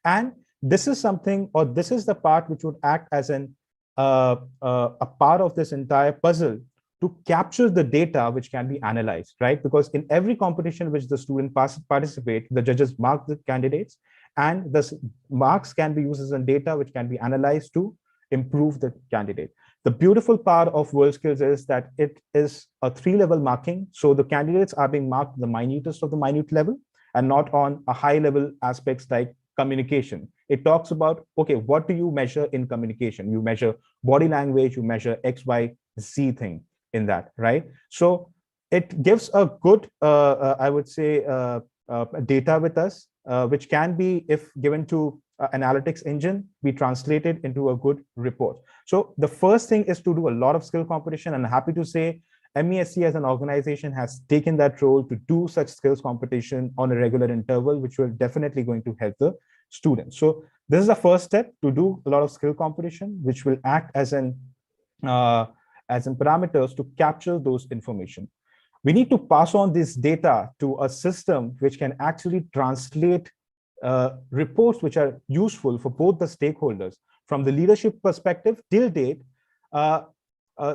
And this is something, or this is the part which would act as a part of this entire puzzle to capture the data which can be analyzed, right? Because in every competition which the student participate, the judges mark the candidates, and the marks can be used as a data which can be analyzed to improve the candidate. The beautiful part of WorldSkills is that it is a 3-level marking. So the candidates are being marked the minutest of the minute level, and not on a high level aspects like communication. It talks about, okay, what do you measure in communication? You measure body language, you measure X, Y, Z thing in that, right? So it gives a good, I would say, data with us, which can be, if given to analytics engine, be translated into a good report. So the first thing is to do a lot of skill competition, and I'm happy to say MESC as an organization has taken that role to do such skills competition on a regular interval, which will definitely going to help the students. So this is the first step, to do a lot of skill competition, which will act as in parameters to capture those information. We need to pass on this data to a system which can actually translate reports which are useful for both the stakeholders. From the leadership perspective, till date,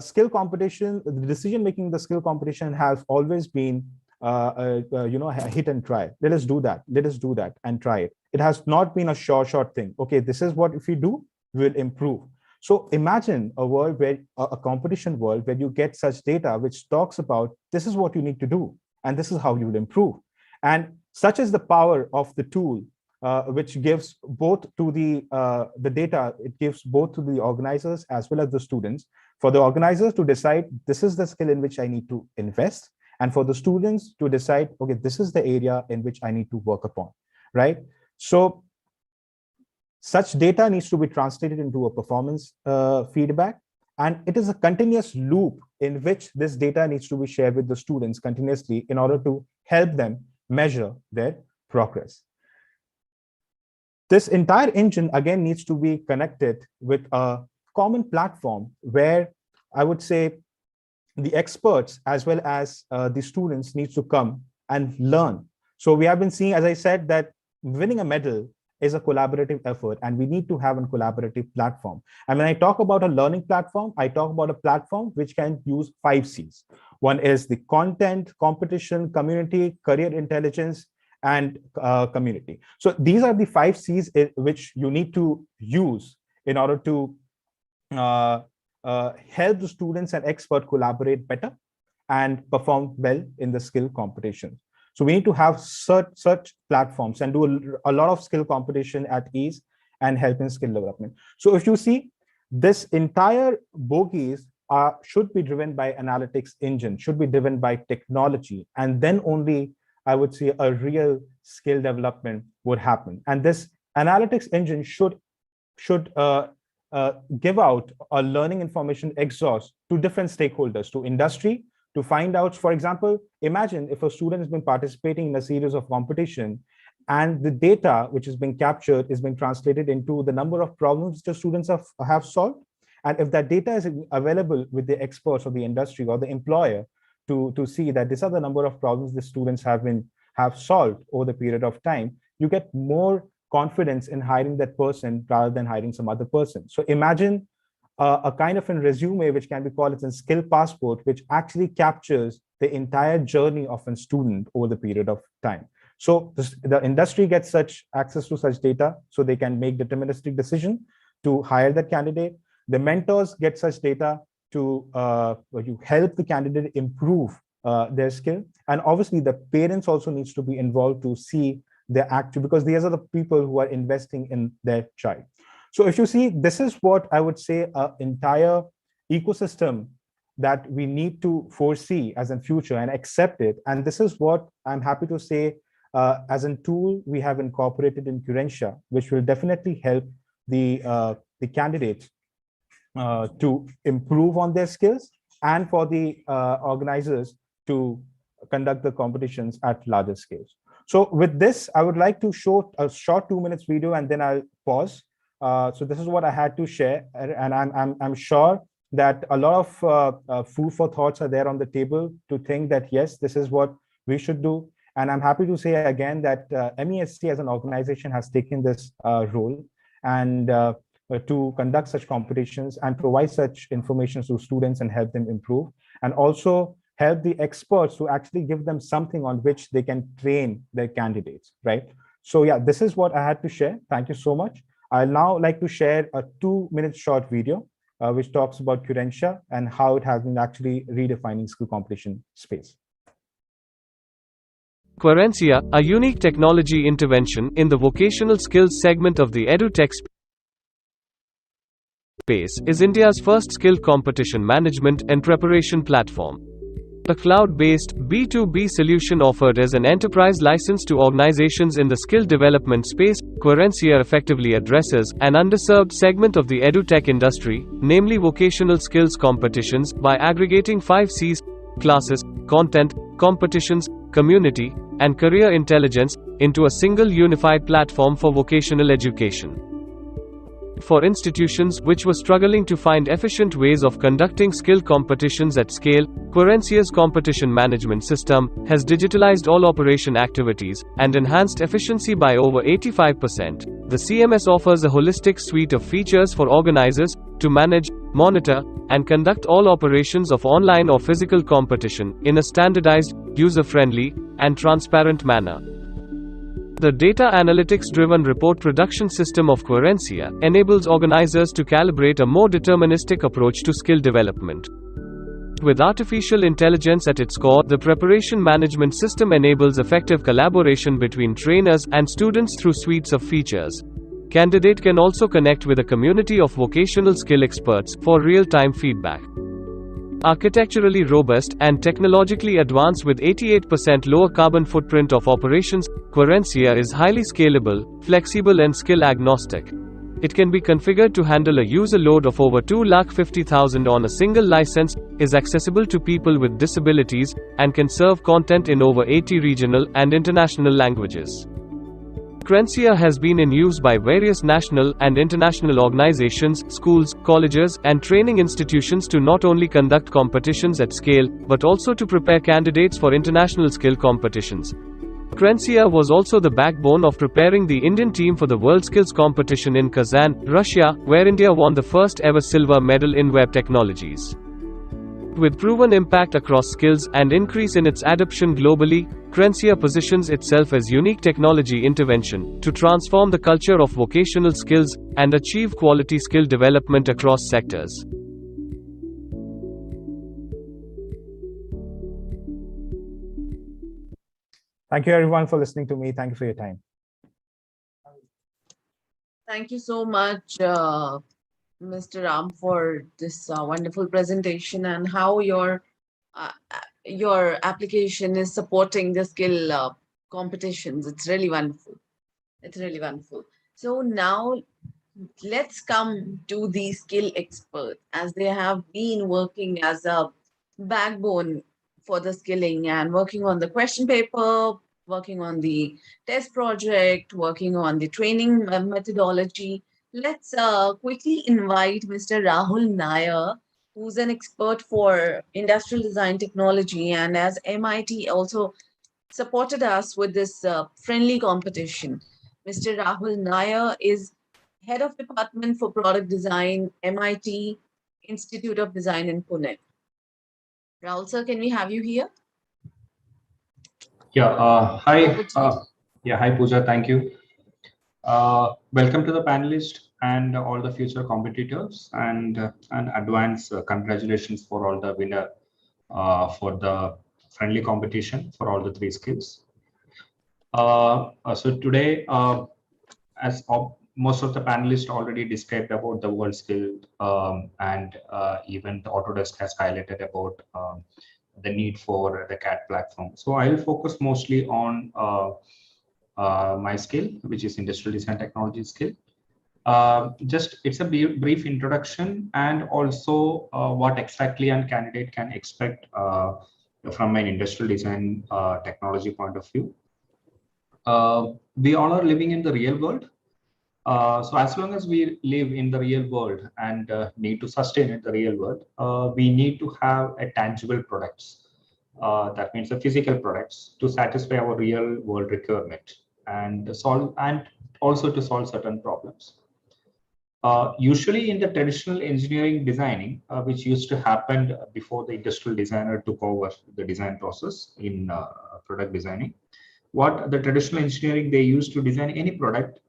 skill competition, the decision making, the skill competition has always been hit and try. Let us do that and try it. It has not been a short thing. Okay, this is what if we do, we'll improve. So imagine a world where a competition world where you get such data which talks about this is what you need to do and this is how you will improve. And such is the power of the tool, which gives both to the data, it gives both to the organizers as well as the students. For the organizers to decide this is the skill in which I need to invest, and for the students to decide, okay, this is the area in which I need to work upon, right? So such data needs to be translated into a performance feedback, and it is a continuous loop in which this data needs to be shared with the students continuously in order to help them measure their progress. This entire engine again needs to be connected with a common platform where I would say the experts as well as the students needs to come and learn. So we have been seeing, as I said, that winning a medal is a collaborative effort, and we need to have a collaborative platform. And when I talk about a learning platform, I talk about a platform which can use 5 C's. One is the content, competition, community, career intelligence, and community. So these are the 5 C's which you need to use in order to help the students and experts collaborate better and perform well in the skill competition. So we need to have such platforms and do a lot of skill competition at ease and help in skill development. So if you see, this entire bogies should be driven by analytics engine, should be driven by technology, and then only I would say a real skill development would happen. And this analytics engine should give out a learning information exhaust to different stakeholders, to industry, to find out, for example, imagine if a student has been participating in a series of competition and the data which is being captured is being translated into the number of problems the students have solved. And if that data is available with the experts or the industry or the employer to see that these are the number of problems the students have solved over the period of time, you get more confidence in hiring that person rather than hiring some other person. So imagine a kind of a resume which can be called as a skill passport, which actually captures the entire journey of a student over the period of time. So the industry gets such access to such data so they can make deterministic decision to hire that candidate. The mentors get such data to help the candidate improve their skill. And obviously the parents also needs to be involved to see their active, because these are the people who are investing in their child. So if you see, this is what I would say an entire ecosystem that we need to foresee as in future and accept it. And this is what I'm happy to say as a tool we have incorporated in Qurencia, which will definitely help the candidates to improve on their skills and for the organizers to conduct the competitions at larger scales. So with this, I would like to show a short 2 minutes video and then I'll pause. So this is what I had to share, and I'm sure that a lot of food for thoughts are there on the table to think that yes, this is what we should do. And I'm happy to say again that MESC as an organization has taken this role and to conduct such competitions and provide such information to students and help them improve, and also help the experts to actually give them something on which they can train their candidates, right? So yeah, this is what I had to share. Thank you so much. I'll now like to share a 2-minute short video which talks about Qurencia and how it has been actually redefining skill competition space. Qurencia, a unique technology intervention in the vocational skills segment of the edutech space, is India's first skill competition management and preparation platform. A cloud-based, B2B solution offered as an enterprise license to organizations in the skill development space, Qurencia effectively addresses an underserved segment of the edutech industry, namely vocational skills competitions, by aggregating 5 Cs: classes, content, competitions, community, and career intelligence, into a single unified platform for vocational education. For institutions which were struggling to find efficient ways of conducting skill competitions at scale, Qurencia's competition management system has digitalized all operation activities and enhanced efficiency by over 85%. The CMS offers a holistic suite of features for organizers to manage, monitor, and conduct all operations of online or physical competition in a standardized, user-friendly, and transparent manner. The data analytics-driven report production system of Qurencia enables organizers to calibrate a more deterministic approach to skill development. With artificial intelligence at its core, the preparation management system enables effective collaboration between trainers and students through suites of features. Candidate can also connect with a community of vocational skill experts for real-time feedback. Architecturally robust and technologically advanced with 88% lower carbon footprint of operations, Qurencia is highly scalable, flexible and skill agnostic. It can be configured to handle a user load of over 250,000 on a single license, is accessible to people with disabilities, and can serve content in over 80 regional and international languages. Qurencia has been in use by various national and international organizations, schools, colleges, and training institutions to not only conduct competitions at scale, but also to prepare candidates for international skill competitions. Qurencia was also the backbone of preparing the Indian team for the World Skills competition in Kazan, Russia, where India won the first ever silver medal in web technologies. With proven impact across skills and increase in its adoption globally, Qurencia positions itself as unique technology intervention to transform the culture of vocational skills and achieve quality skill development across sectors. Thank you everyone for listening to me. Thank you for your time. Thank you so much, Mr. Ram, for this wonderful presentation and how your application is supporting the skill competitions. It's really wonderful. It's really wonderful. So now let's come to the skill experts, as they have been working as a backbone for the skilling and working on the question paper, working on the test project, working on the training methodology. Let's quickly invite Mr. Rahul Nair, who's an expert for industrial design technology, and as MIT also supported us with this friendly competition. Mr. Rahul Nair is Head of Department for Product Design, MIT Institute of Design in Pune. Rahul sir, can we have you here? Yeah, hi. Over to you. Yeah, hi Pooja, thank you. Welcome to the panelists and all the future competitors, and advance congratulations for all the winner for the friendly competition for all the three skills. So today, as most of the panelists already described about the world skill, and even the Autodesk has highlighted about the need for the CAD platform. So I'll focus mostly on my skill, which is industrial design technology skill. Just it's a brief introduction, and also what exactly a candidate can expect from an industrial design technology point of view. We all are living in the real world. So as long as we live in the real world and need to sustain it, the real world, we need to have a tangible products. That means the physical products to satisfy our real world requirement and also to solve certain problems. Usually in the traditional engineering designing, which used to happen before the industrial designer took over the design process in product designing, what the traditional engineering, they used to design any product,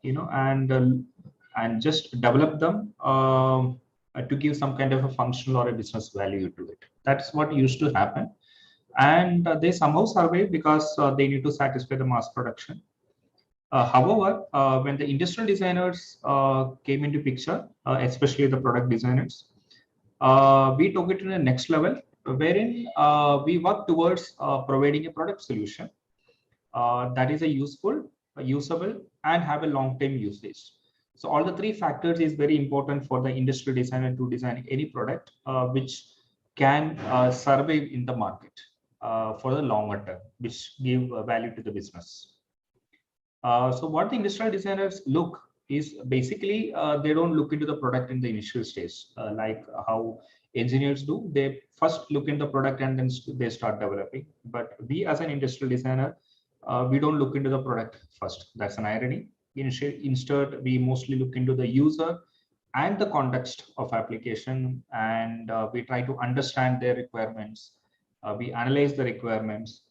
and just develop them to give some kind of a functional or a business value to it. That's what used to happen, and they somehow survive because they need to satisfy the mass production. However, when the industrial designers came into picture, especially the product designers, we took it to the next level, wherein we work towards providing a product solution that is a useful, usable, and have a long-term usage. So all the three factors is very important for the industrial designer to design any product which can survive in the market for the longer term, which give value to the business. So what the industrial designers look is basically they don't look into the product in the initial stage like how engineers do. They first look in the product and then they start developing. But we as an industrial designer, we don't look into the product first. That's an irony. Instead, we mostly look into the user and the context of application, and we try to understand their requirements. We analyze the requirements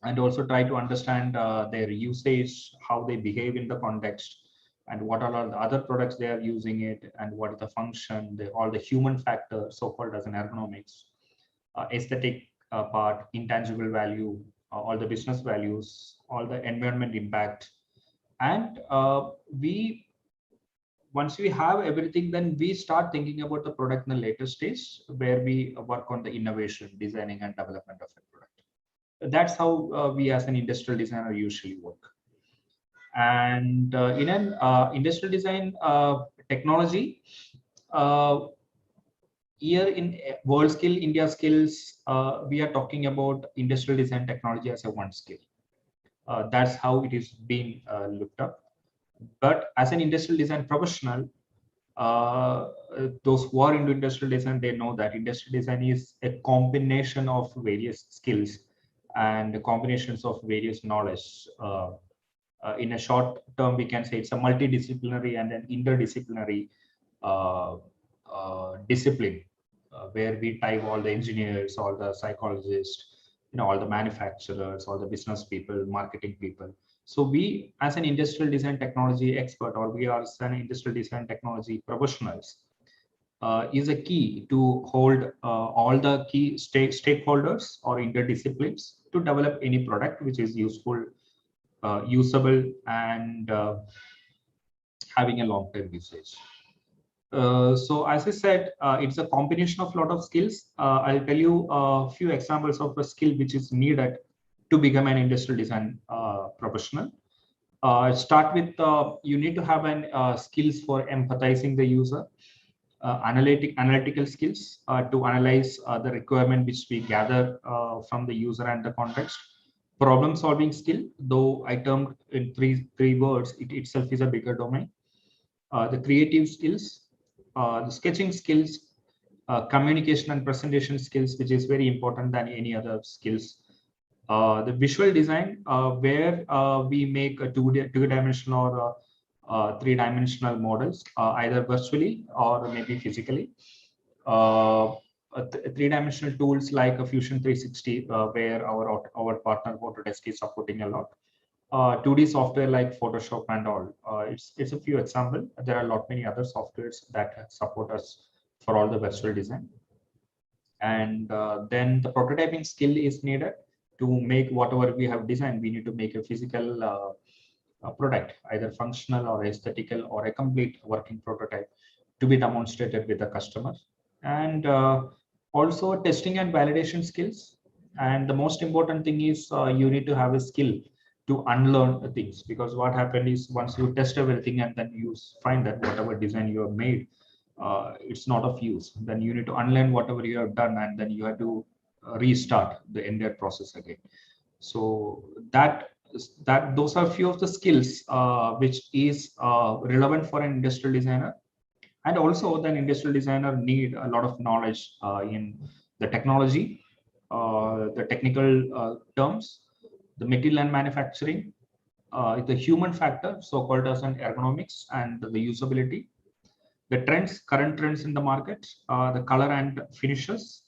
and also try to understand their usage, how they behave in the context, and what are all the other products they are using it, and what is the function, all the human factors, so-called as an ergonomics, aesthetic part, intangible value, all the business values, all the environment impact. And once we have everything, then we start thinking about the product in the later stage, where we work on the innovation, designing and development of a product. That's how we as an industrial designer usually work. And in an industrial design technology, here in World Skill, Indiaskills, we are talking about industrial design technology as a one skill. That's how it is being looked up. But as an industrial design professional, those who are into industrial design, they know that industrial design is a combination of various skills and combinations of various knowledge. In a short term, we can say it's a multidisciplinary and an interdisciplinary discipline, where we type all the engineers, all the psychologists, all the manufacturers, all the business people, marketing people. So we, as an industrial design technology expert, or we are as an industrial design technology professionals, is a key to hold all the key stakeholders or interdisciplines to develop any product which is useful, usable, and having a long-term usage. So as I said, it's a combination of a lot of skills. I'll tell you a few examples of a skill which is needed to become an industrial design professional. Start with you need to have an skills for empathizing the user, analytical skills to analyze the requirement which we gather from the user and the context. Problem solving skill, though I termed in three words, it itself is a bigger domain. The creative skills, the sketching skills, communication and presentation skills, which is very important than any other skills. The visual design, where we make a two-dimensional or three-dimensional models, either virtually or maybe physically. Three-dimensional tools like a Fusion 360, where our partner Autodesk is supporting a lot. 2D software like Photoshop and all. It's a few examples. There are a lot many other softwares that support us for all the virtual design. And then the prototyping skill is needed to make whatever we have designed. We need to make a physical product, either functional or aesthetical or a complete working prototype to be demonstrated with the customer. And also testing and validation skills. And the most important thing is you need to have a skill to unlearn the things, because what happened is once you test everything and then you find that whatever design you have made, it's not of use, then you need to unlearn whatever you have done and then you have to restart the entire process again. So those are a few of the skills which is relevant for an industrial designer. And also then industrial designer need a lot of knowledge in the technology, the technical terms, the material and manufacturing, the human factor, so-called as an ergonomics and the usability, the trends, current trends in the market, the color and finishes,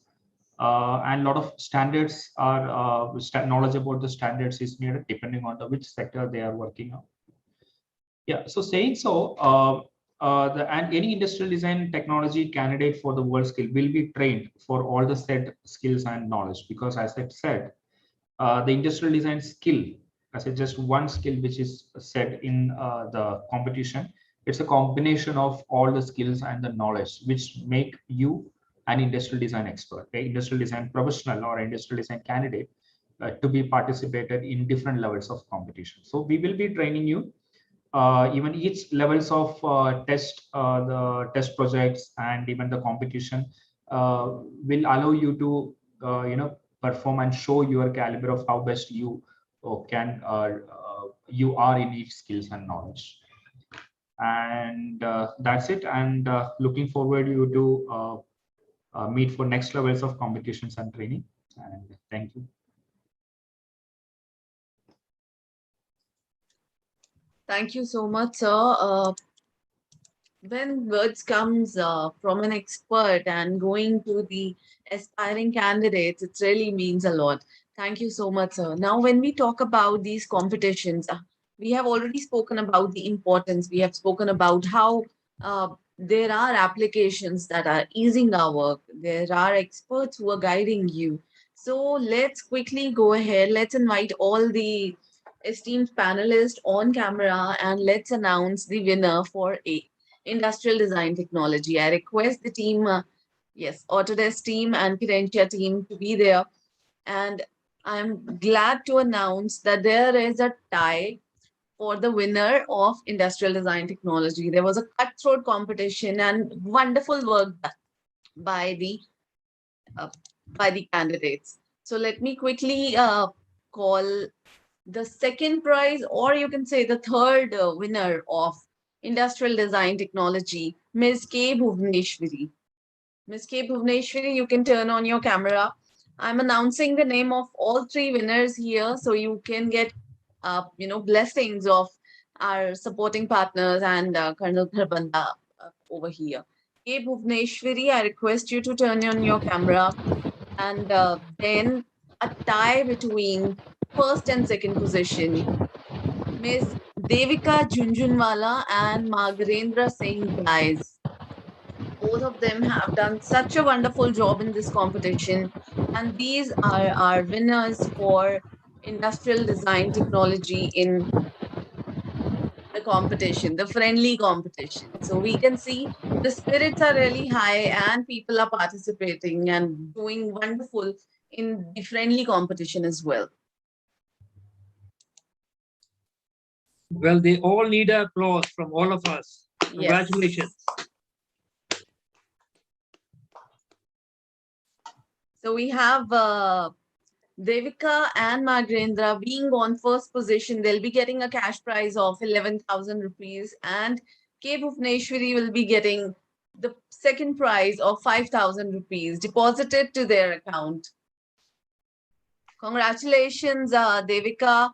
and a lot of standards are knowledge about the standards is needed depending on which sector they are working on. Yeah, so saying so, and any industrial design technology candidate for the world skill will be trained for all the said skills and knowledge, because as I said, the industrial design skill, as just one skill which is said in the competition, it's a combination of all the skills and the knowledge which make you an industrial design expert, an industrial design professional or industrial design candidate to be participated in different levels of competition. So we will be training you. Even each levels of the test projects and even the competition will allow you to perform and show your caliber of how best you you are in each skills and knowledge. And that's it. And looking forward you to meet for next levels of competitions and training. And thank you. Thank you so much, sir. When words comes from an expert and going to the aspiring candidates, it really means a lot. Thank you so much, sir. Now, when we talk about these competitions, we have already spoken about the importance. We have spoken about how there are applications that are easing our work. There are experts who are guiding you. So let's quickly go ahead. Let's invite all the esteemed panelists on camera and let's announce the winner for industrial design technology. I request the team, yes, Autodesk team and Cadencia team to be there. And I'm glad to announce that there is a tie for the winner of industrial design technology. There was a cutthroat competition and wonderful work by the candidates. So let me quickly call the second prize, or you can say the third winner of industrial design technology, Ms. K. Bhuvneshwari. Ms. K. Bhuvneshwari, you can turn on your camera. I'm announcing the name of all three winners here so you can get blessings of our supporting partners and Colonel Kharbanda over here. K. Bhuvneshwari, I request you to turn on your camera, and then a tie between first and second position, Ms. Devika Junjunwala and Margarendra Singh Guys. Both of them have done such a wonderful job in this competition, and these are our winners for industrial design technology in the competition, the friendly competition. So we can see the spirits are really high and people are participating and doing wonderful in the friendly competition as well. Well, they all need applause from all of us. Yes. Congratulations. So we have Devika and Magrendra being on first position. They'll be getting a cash prize of 11,000 rupees, and K. Bhuvneshwari will be getting the second prize of 5,000 rupees deposited to their account. Congratulations, Devika,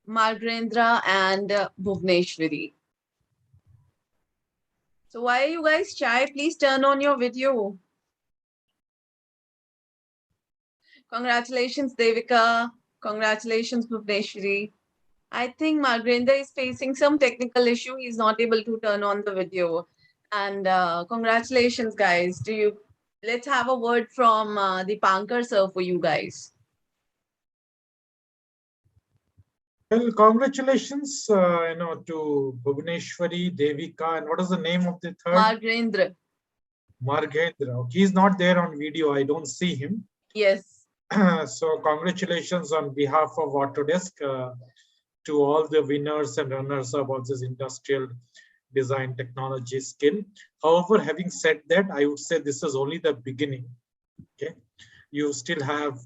Magrendra, and Bhuvneshwari. So why are you guys shy? Please turn on your video. Congratulations, Devika. Congratulations, Bhuvneshwari. I think Magrendra is facing some technical issue. He's not able to turn on the video. And congratulations, guys. Let's have a word from Deepankar sir for you guys. Well, congratulations, to Bhuvneshwari, Devika, and what is the name of the third? Magrendra. Margendra. He's not there on video. I don't see him. Yes. So congratulations on behalf of Autodesk to all the winners and runners up of this industrial design technology skill. However, having said that, I would say this is only the beginning. Okay, you still have,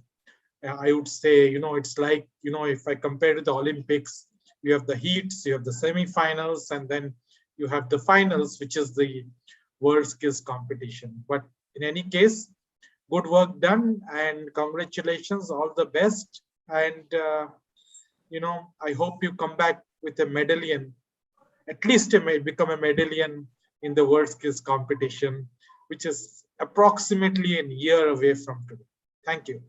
I would say, it's like, if I compare to the Olympics, you have the heats, you have the semi-finals, and then you have the finals, which is the world skills competition. But in any case, good work done, and congratulations, all the best. And I hope you come back with a medallion, at least become a medallion in the world skills competition, which is approximately a year away from today. Thank you.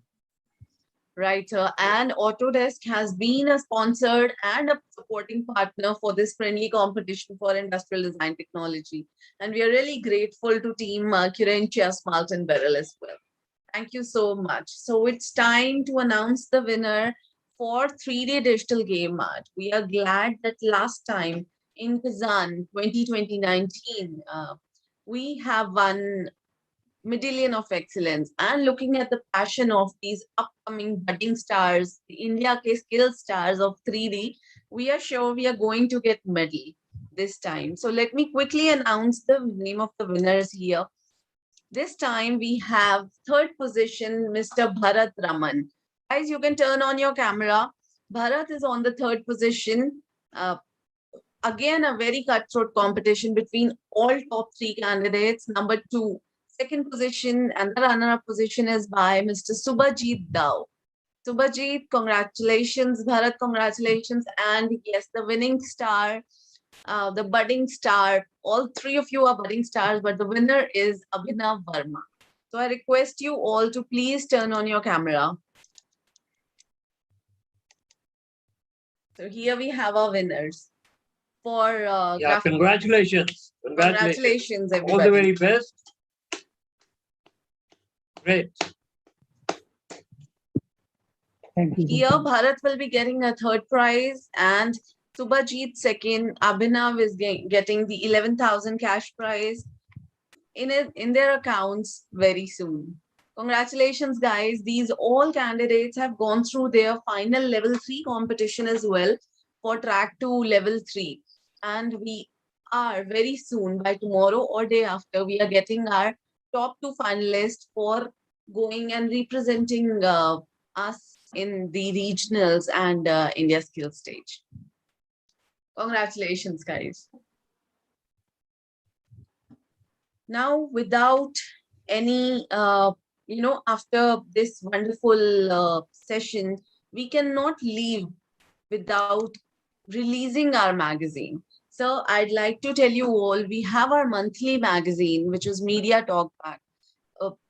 Right, and Autodesk has been a sponsored and a supporting partner for this friendly competition for industrial design technology. And we are really grateful to Team Curentia, Smalt, and Beryl as well. Thank you so much. So it's time to announce the winner for 3-day digital game mart. We are glad that last time in Kazan 2019, we have won Medallion of Excellence. And looking at the passion of these upcoming budding stars, the India Skills stars of 3D, we are sure we are going to get medal this time. So let me quickly announce the name of the winners here. This time we have third position, Mr. Bharat Raman. Guys, you can turn on your camera. Bharat is on the third position. Again, a very cutthroat competition between all top 3 candidates. Number 2, second position, and the runner-up position is by Mr. Subhajit Dao. Subhajit, congratulations. Bharat, congratulations. And yes, the winning star, the budding star, all 3 of you are budding stars, but the winner is Abhinav Verma. So I request you all to please turn on your camera. So here we have our winners. For Congratulations. Congratulations, everybody. All the very best. Great. Thank you. Here, Bharat will be getting a third prize, and Subhajit second. Abhinav is getting the 11,000 cash prize in their accounts very soon. Congratulations, guys. These all candidates have gone through their final level 3 competition as well for track 2 level 3. And we are very soon, by tomorrow or day after, we are getting our top 2 finalists for going and representing us in the regionals and Indiaskills stage. Congratulations, guys. Now, without any, after this wonderful session, we cannot leave without releasing our magazine. So I'd like to tell you all, we have our monthly magazine, which is Media Talk Back,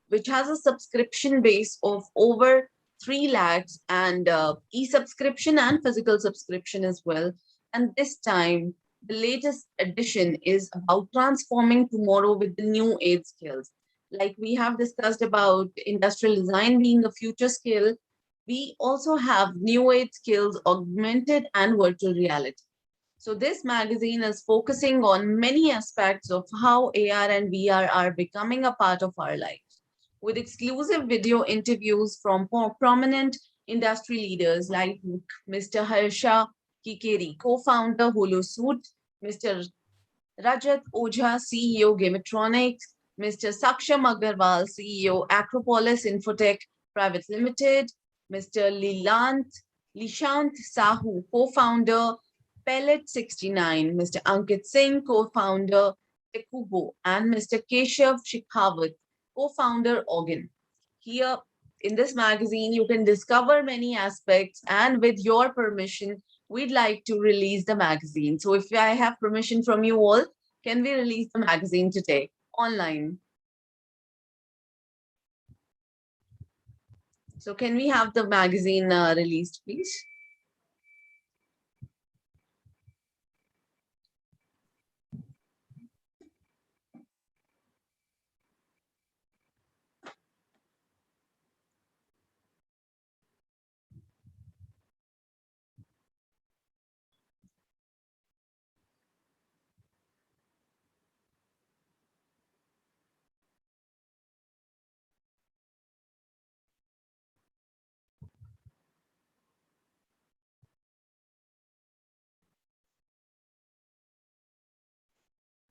which has a subscription base of over 3 lakhs and e-subscription and physical subscription as well. And this time, the latest edition is about transforming tomorrow with the new age skills. Like we have discussed about industrial design being a future skill, we also have new age skills, augmented and virtual reality. So this magazine is focusing on many aspects of how AR and VR are becoming a part of our lives, with exclusive video interviews from prominent industry leaders like Mr. Harsha Kikeri, co-founder Holosuit, Mr. Rajat Ojha, CEO Gametronics, Mr. Saksham Agarwal, CEO Acropolis Infotech Private Limited, Mr. Lishant Sahu, co-founder Pellet 69, Mr. Ankit Singh, co-founder Tekubo, and Mr. Keshav Shekhawat, co-founder Organ. Here in this magazine, you can discover many aspects, and with your permission, we'd like to release the magazine. So if I have permission from you all, can we release the magazine today online? So can we have the magazine released, please?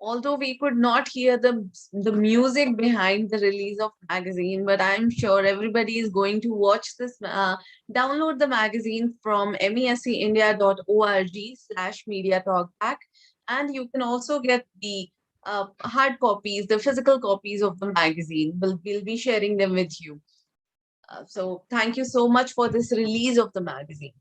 Although we could not hear the music behind the release of magazine, but I'm sure everybody is going to watch this, download the magazine from mescindia.org/media talkback, and you can also get the hard copies, the physical copies of the magazine. We'll be sharing them with you. So thank you so much for this release of the magazine.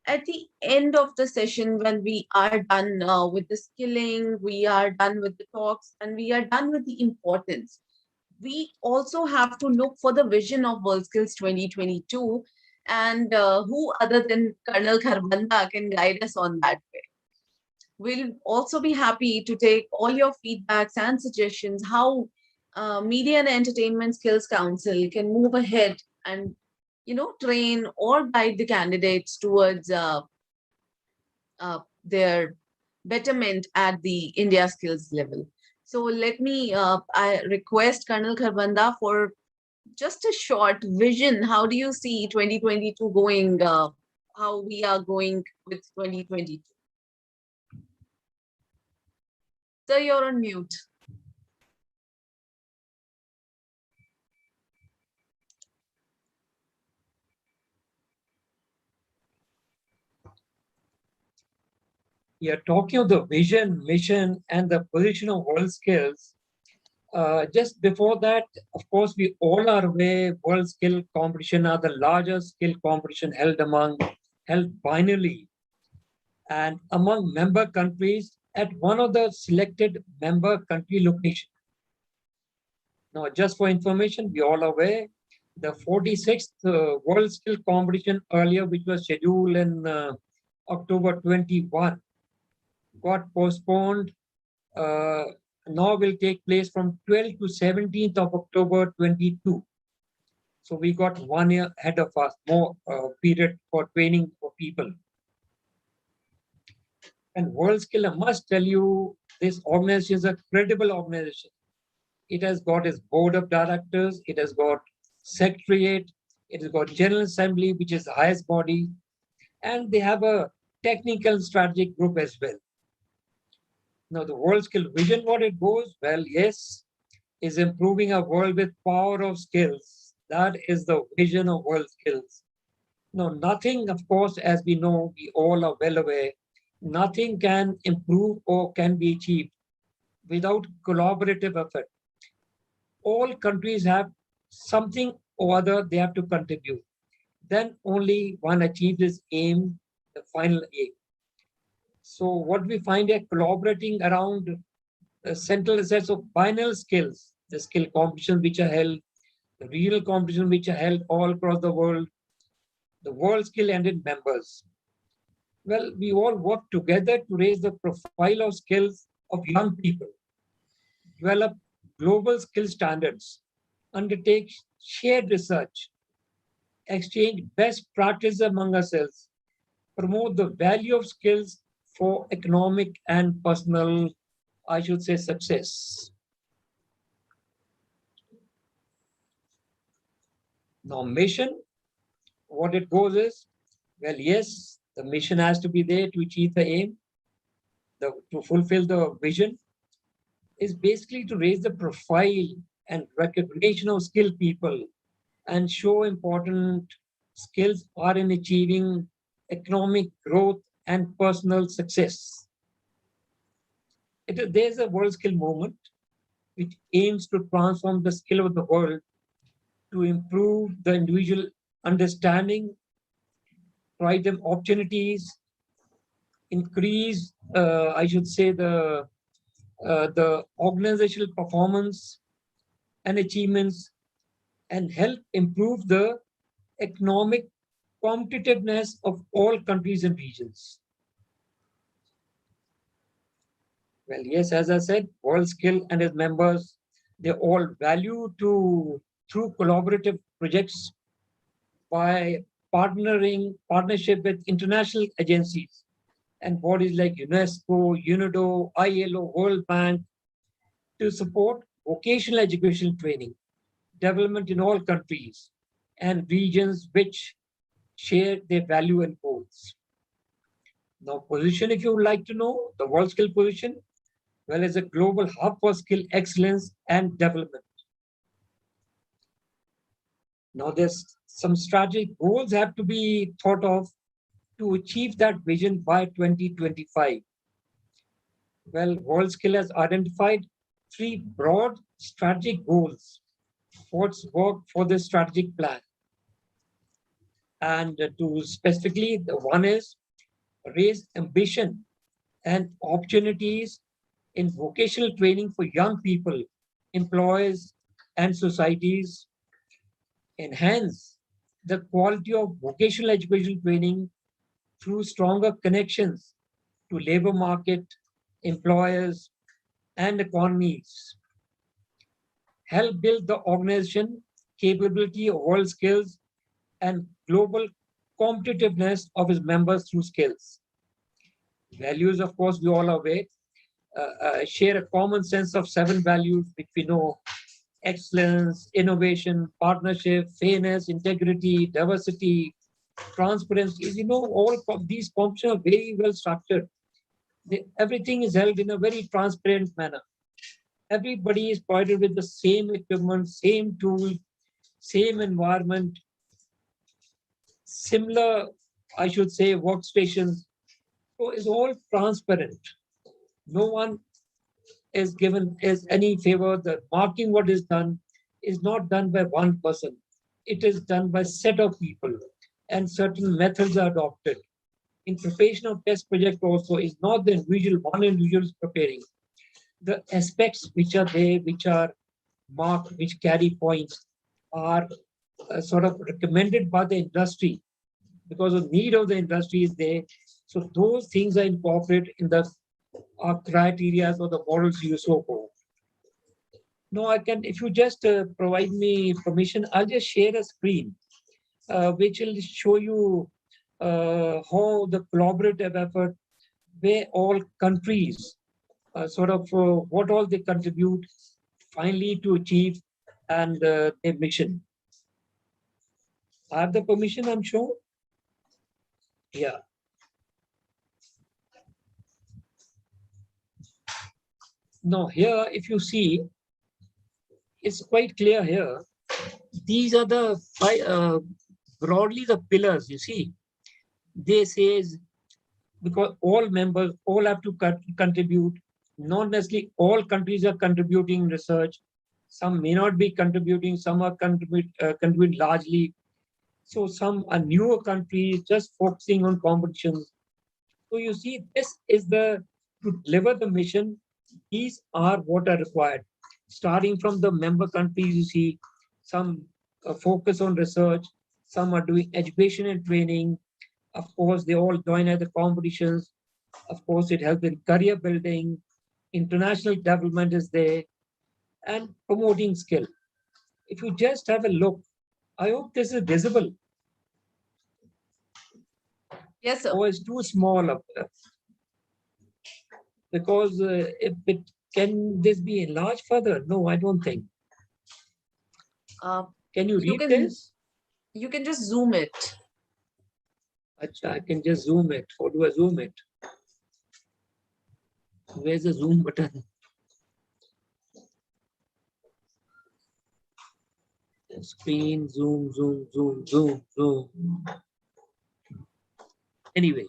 At the end of the session, when we are done with the skilling, we are done with the talks, and we are done with the importance, we also have to look for the vision of WorldSkills 2022, and who other than Colonel Kharbanda can guide us on that way. We'll also be happy to take all your feedbacks and suggestions how Media and Entertainment Skills Council can move ahead and train or guide the candidates towards their betterment at the Indiaskills level. So let me, I request Colonel Kharbanda for just a short vision. How do you see 2022 going, how we are going with 2022? Sir, you're on mute. You're talking of the vision, mission, and the position of WorldSkills. Just before that, of course, we all are aware World Skill Competition are the largest skill competition held binarily and among member countries at one of the selected member country locations. Now, just for information, we all aware the 46th World Skill Competition earlier, which was scheduled in October 21, got postponed. Now will take place from 12th to 17th of October 22. So we got 1 year ahead of us, more period for training for people. And WorldSkill, I must tell you, this organization is a credible organization. It has got its board of directors, it has got secretariat, it has got General Assembly, which is the highest body, and they have a technical strategic group as well. Now, the WorldSkill vision, what it goes, well, yes, is improving a world with power of skills. That is the vision of WorldSkills. Now, nothing, of course, as we know, we all are well aware, nothing can improve or can be achieved without collaborative effort. All countries have something or other they have to contribute. Then only one achieves his aim, the final aim. So what we find here, collaborating around central sets of binary skills, the skill competitions which are held, the regional competitions which are held all across the world, the World Skill Ended members. Well, we all work together to raise the profile of skills of young people, develop global skill standards, undertake shared research, exchange best practices among ourselves, promote the value of skills for economic and personal, I should say, success. Now, mission, what it goes is, well, yes, The mission has to be there to achieve the aim, to fulfill the vision, is basically to raise the profile and recognition of skilled people and show important skills are in achieving economic growth and personal success. There's a world skill movement which aims to transform the skill of the world to improve the individual understanding, provide them opportunities, increase, I should say, the organizational performance and achievements, and help improve the economic competitiveness of all countries and regions. Well, yes, as I said, World Skill and its members, they all value through collaborative projects by partnership with international agencies and bodies like UNESCO, UNIDO, ILO, World Bank to support vocational education training, development in all countries and regions which share their value and goals. Now, position, if you would like to know, the World Skill position, well, as a global hub for skill excellence and development. Now, there's some strategic goals have to be thought of to achieve that vision by 2025. Well, World Skill has identified 3 broad strategic goals for its work for the strategic plan. And to specifically, the one is raise ambition and opportunities in vocational training for young people, employers, and societies, enhance the quality of vocational education training through stronger connections to labor market, employers, and economies, help build the organization capability of world skills and global competitiveness of its members through skills. Values, of course, we all are aware, share a common sense of 7 values, which we know: excellence, innovation, partnership, fairness, integrity, diversity, transparency. You know, all of these components are very well structured. Everything is held in a very transparent manner. Everybody is provided with the same equipment, same tool, same environment, similar, I should say, workstations. So it's all transparent. No one is given as any favor. The marking what is done is not done by one person. It is done by a set of people, and certain methods are adopted. In preparation of test project also is not the one individual is preparing. The aspects which are there, which are marked, which carry points, are sort of recommended by the industry because the need of the industry is there. So those things are incorporated in the criteria or the models you so forth. No, I can, if you just provide me permission, I'll just share a screen which will show you how the collaborative effort, where all countries what all they contribute finally to achieve and their mission. I have the permission, I'm sure. Yeah. Now here, if you see, it's quite clear here. These are the 5, broadly the pillars, you see. They says, because all members, all have to contribute. Not necessarily all countries are contributing research. Some may not be contributing, some are contribute largely. So some are newer countries just focusing on competitions. So you see, this is to deliver the mission, these are what are required. Starting from the member countries, you see, some focus on research, some are doing education and training. Of course, they all join at the competitions. Of course, it helps in career building, international development is there, and promoting skill. If you just have a look, I hope this is visible. Yes, sir. Or it's too small up there. Because if it can this be enlarged further? No, I don't think. Can you read this? You can just zoom it. I can just zoom it. How do I zoom it? Where's the zoom button? Screen, zoom, zoom, zoom, zoom, zoom. Anyway,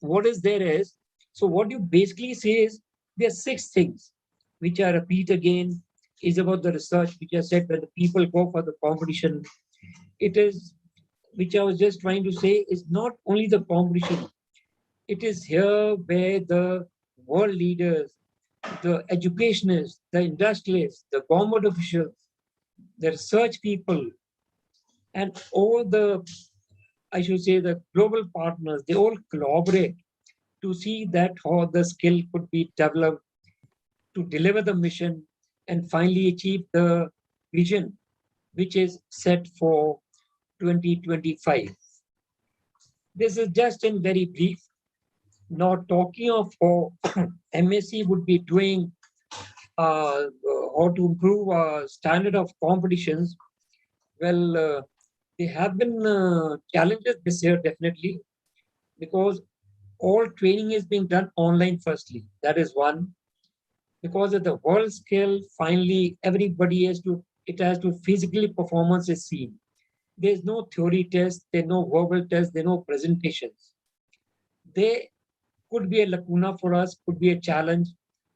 what is there is, so what you basically say is there are 6 things, which I repeat again, is about the research, which I said when the people go for the competition. It is, which I was just trying to say, is not only the competition. It is here where the world leaders, the educationists, the industrialists, the government officials, the research people, and all the, I should say, the global partners, they all collaborate to see that how the skill could be developed to deliver the mission and finally achieve the vision which is set for 2025. This is just in very brief. Now talking of how MSc would be doing how to improve standard of competitions. Well, there have been challenges this year definitely, because all training is being done online firstly. That is one. Because at the world scale, finally everybody has to, it has to physically performance is seen. There's no theory test, there's no verbal test, there's no presentations. There could be a lacuna for us, could be a challenge,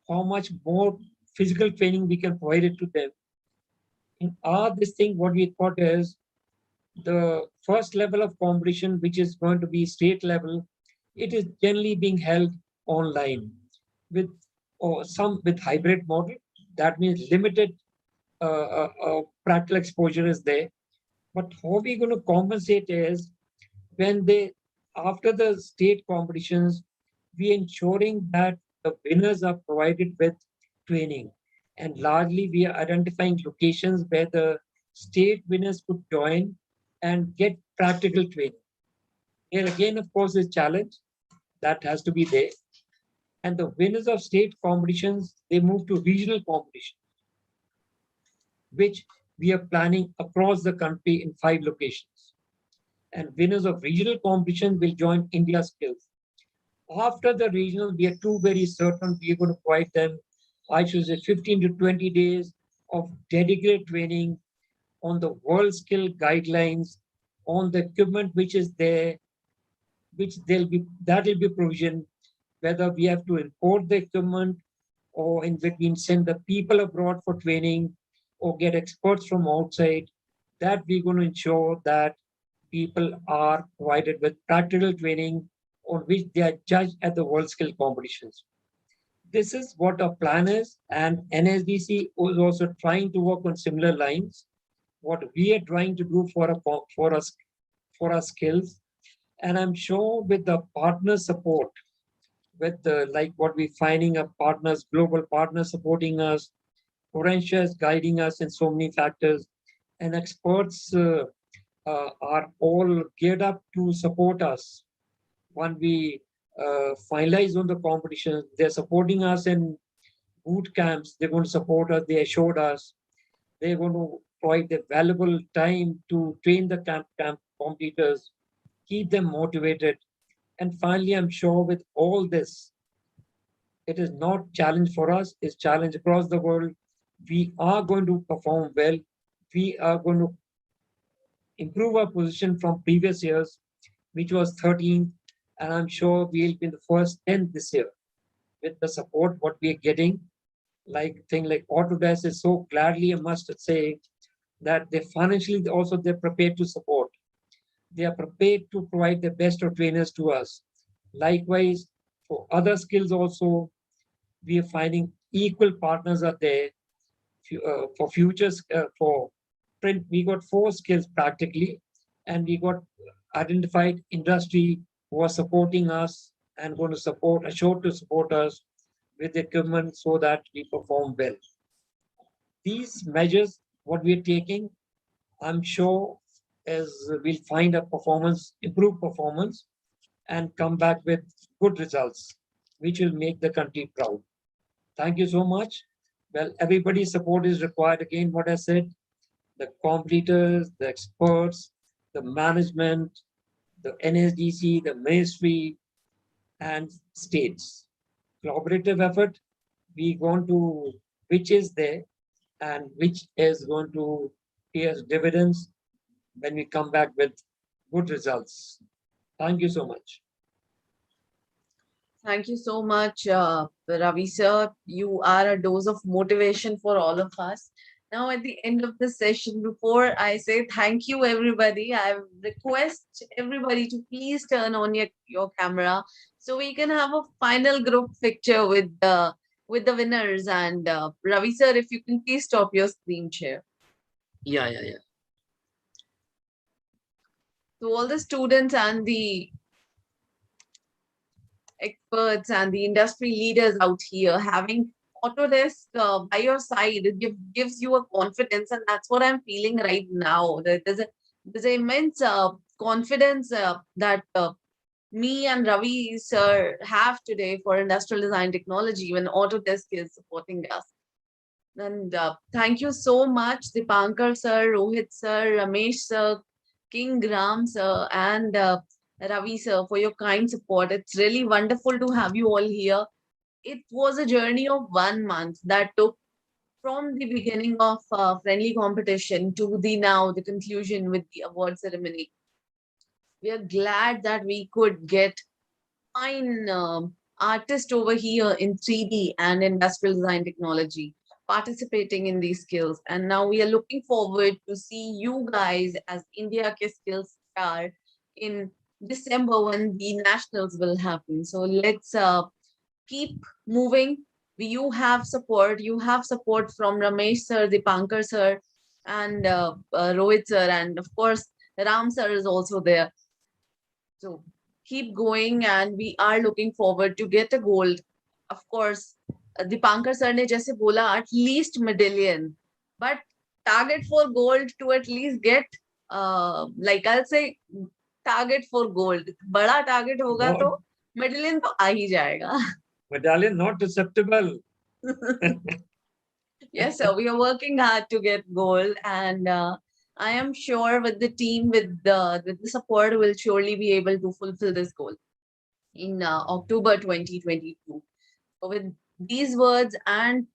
how much more physical training we can provide it to them. In our this thing, what we thought is the first level of competition, which is going to be state level, it is generally being held online with some with hybrid model. That means limited practical exposure is there. But how we going to compensate is when they, after the state competitions, we ensuring that the winners are provided with training. And largely we are identifying locations where the state winners could join and get practical training. Here again, of course, is challenge that has to be there. And the winners of state competitions, they move to regional competition, which we are planning across the country in 5 locations. And winners of regional competition will join Indiaskills. After the regional, we are too very certain we are going to provide them, I should say, 15 to 20 days of dedicated training on the world skill guidelines, on the equipment which is there, which that will be provision, whether we have to import the equipment or in between send the people abroad for training or get experts from outside, that we're going to ensure that people are provided with practical training on which they are judged at the world skill competitions. This is what our plan is, and NSDC is also trying to work on similar lines. What we are trying to do for our skills, and I'm sure with the partner support, with the, like what we're finding our partners, global partners supporting us, potentials guiding us in so many factors, and experts are all geared up to support us. When we finalize on the competition, they're supporting us in boot camps, they're going to support us, they assured us, they're going to provide the valuable time to train the camp competitors, keep them motivated. And finally, I'm sure with all this, it is not challenge for us, it's challenge across the world. We are going to perform well. We are going to improve our position from previous years, which was 13th, and I'm sure we'll be in the first 10 this year with the support what we are getting. Like thing like Autodesk is so gladly, I must say, that they financially also they're prepared to support. They are prepared to provide the best of trainers to us. Likewise, for other skills also, we are finding equal partners are there. For futures, for print, we got 4 skills practically, and we got identified industry who are supporting us and going to support, assured to support us with equipment so that we perform well. These measures, what we are taking, I'm sure as we'll find a performance, improved performance, and come back with good results, which will make the country proud. Thank you so much. Well, everybody's support is required. Again, what I said, the competitors, the experts, the management, the the NSDC, the ministry, and states. Collaborative effort, we want to, which is there and which is going to pay us dividends when we come back with good results. Thank you so much. Thank you so much, Ravi sir. You are a dose of motivation for all of us. Now, at the end of the session, before I say thank you, everybody, I request everybody to please turn on your camera so we can have a final group picture with the winners. And Ravi sir, if you can please stop your screen share. Yeah. To all the students and the experts and the industry leaders out here, having Autodesk by your side, it gives you a confidence, and that's what I'm feeling right now. There's an immense confidence that me and Ravi sir have today for industrial design technology when Autodesk is supporting us. And thank you so much, Deepankar sir, Rohit sir, Ramesh sir, King Ram sir, and Ravi sir, for your kind support. It's really wonderful to have you all here. It was a journey of 1 month that took from the beginning of friendly competition to the conclusion with the award ceremony. We are glad that we could get fine artists over here in 3D and industrial design technology participating in these skills. And now we are looking forward to see you guys as Indiaskills star in December when the nationals will happen. So let's keep moving. You have support. You have support from Ramesh sir, Deepankar sir, and Rohit sir, and of course Ram sir is also there. So keep going, and we are looking forward to get a gold. Of course, Deepankar sir ne jaise bola, at least medallion, but target for gold to at least get, like I'll say, target for gold. Bada target hoga to medallion to aa hi jayega. Medallion not acceptable. Yes, sir. We are working hard to get gold, and I am sure with the team, with the support, we'll surely be able to fulfill this goal in October 2022. So with these words and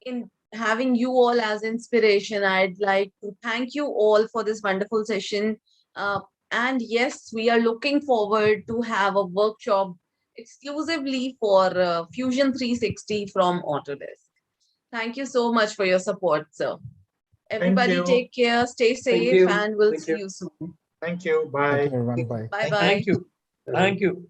in having you all as inspiration, I'd like to thank you all for this wonderful session. And yes, we are looking forward to have a workshop exclusively for Fusion 360 from Autodesk. Thank you so much for your support, sir. Everybody take care, stay safe, and we'll see you soon. Thank you. Bye. Thank you, everyone. Bye. Bye-bye. Thank you. Thank you.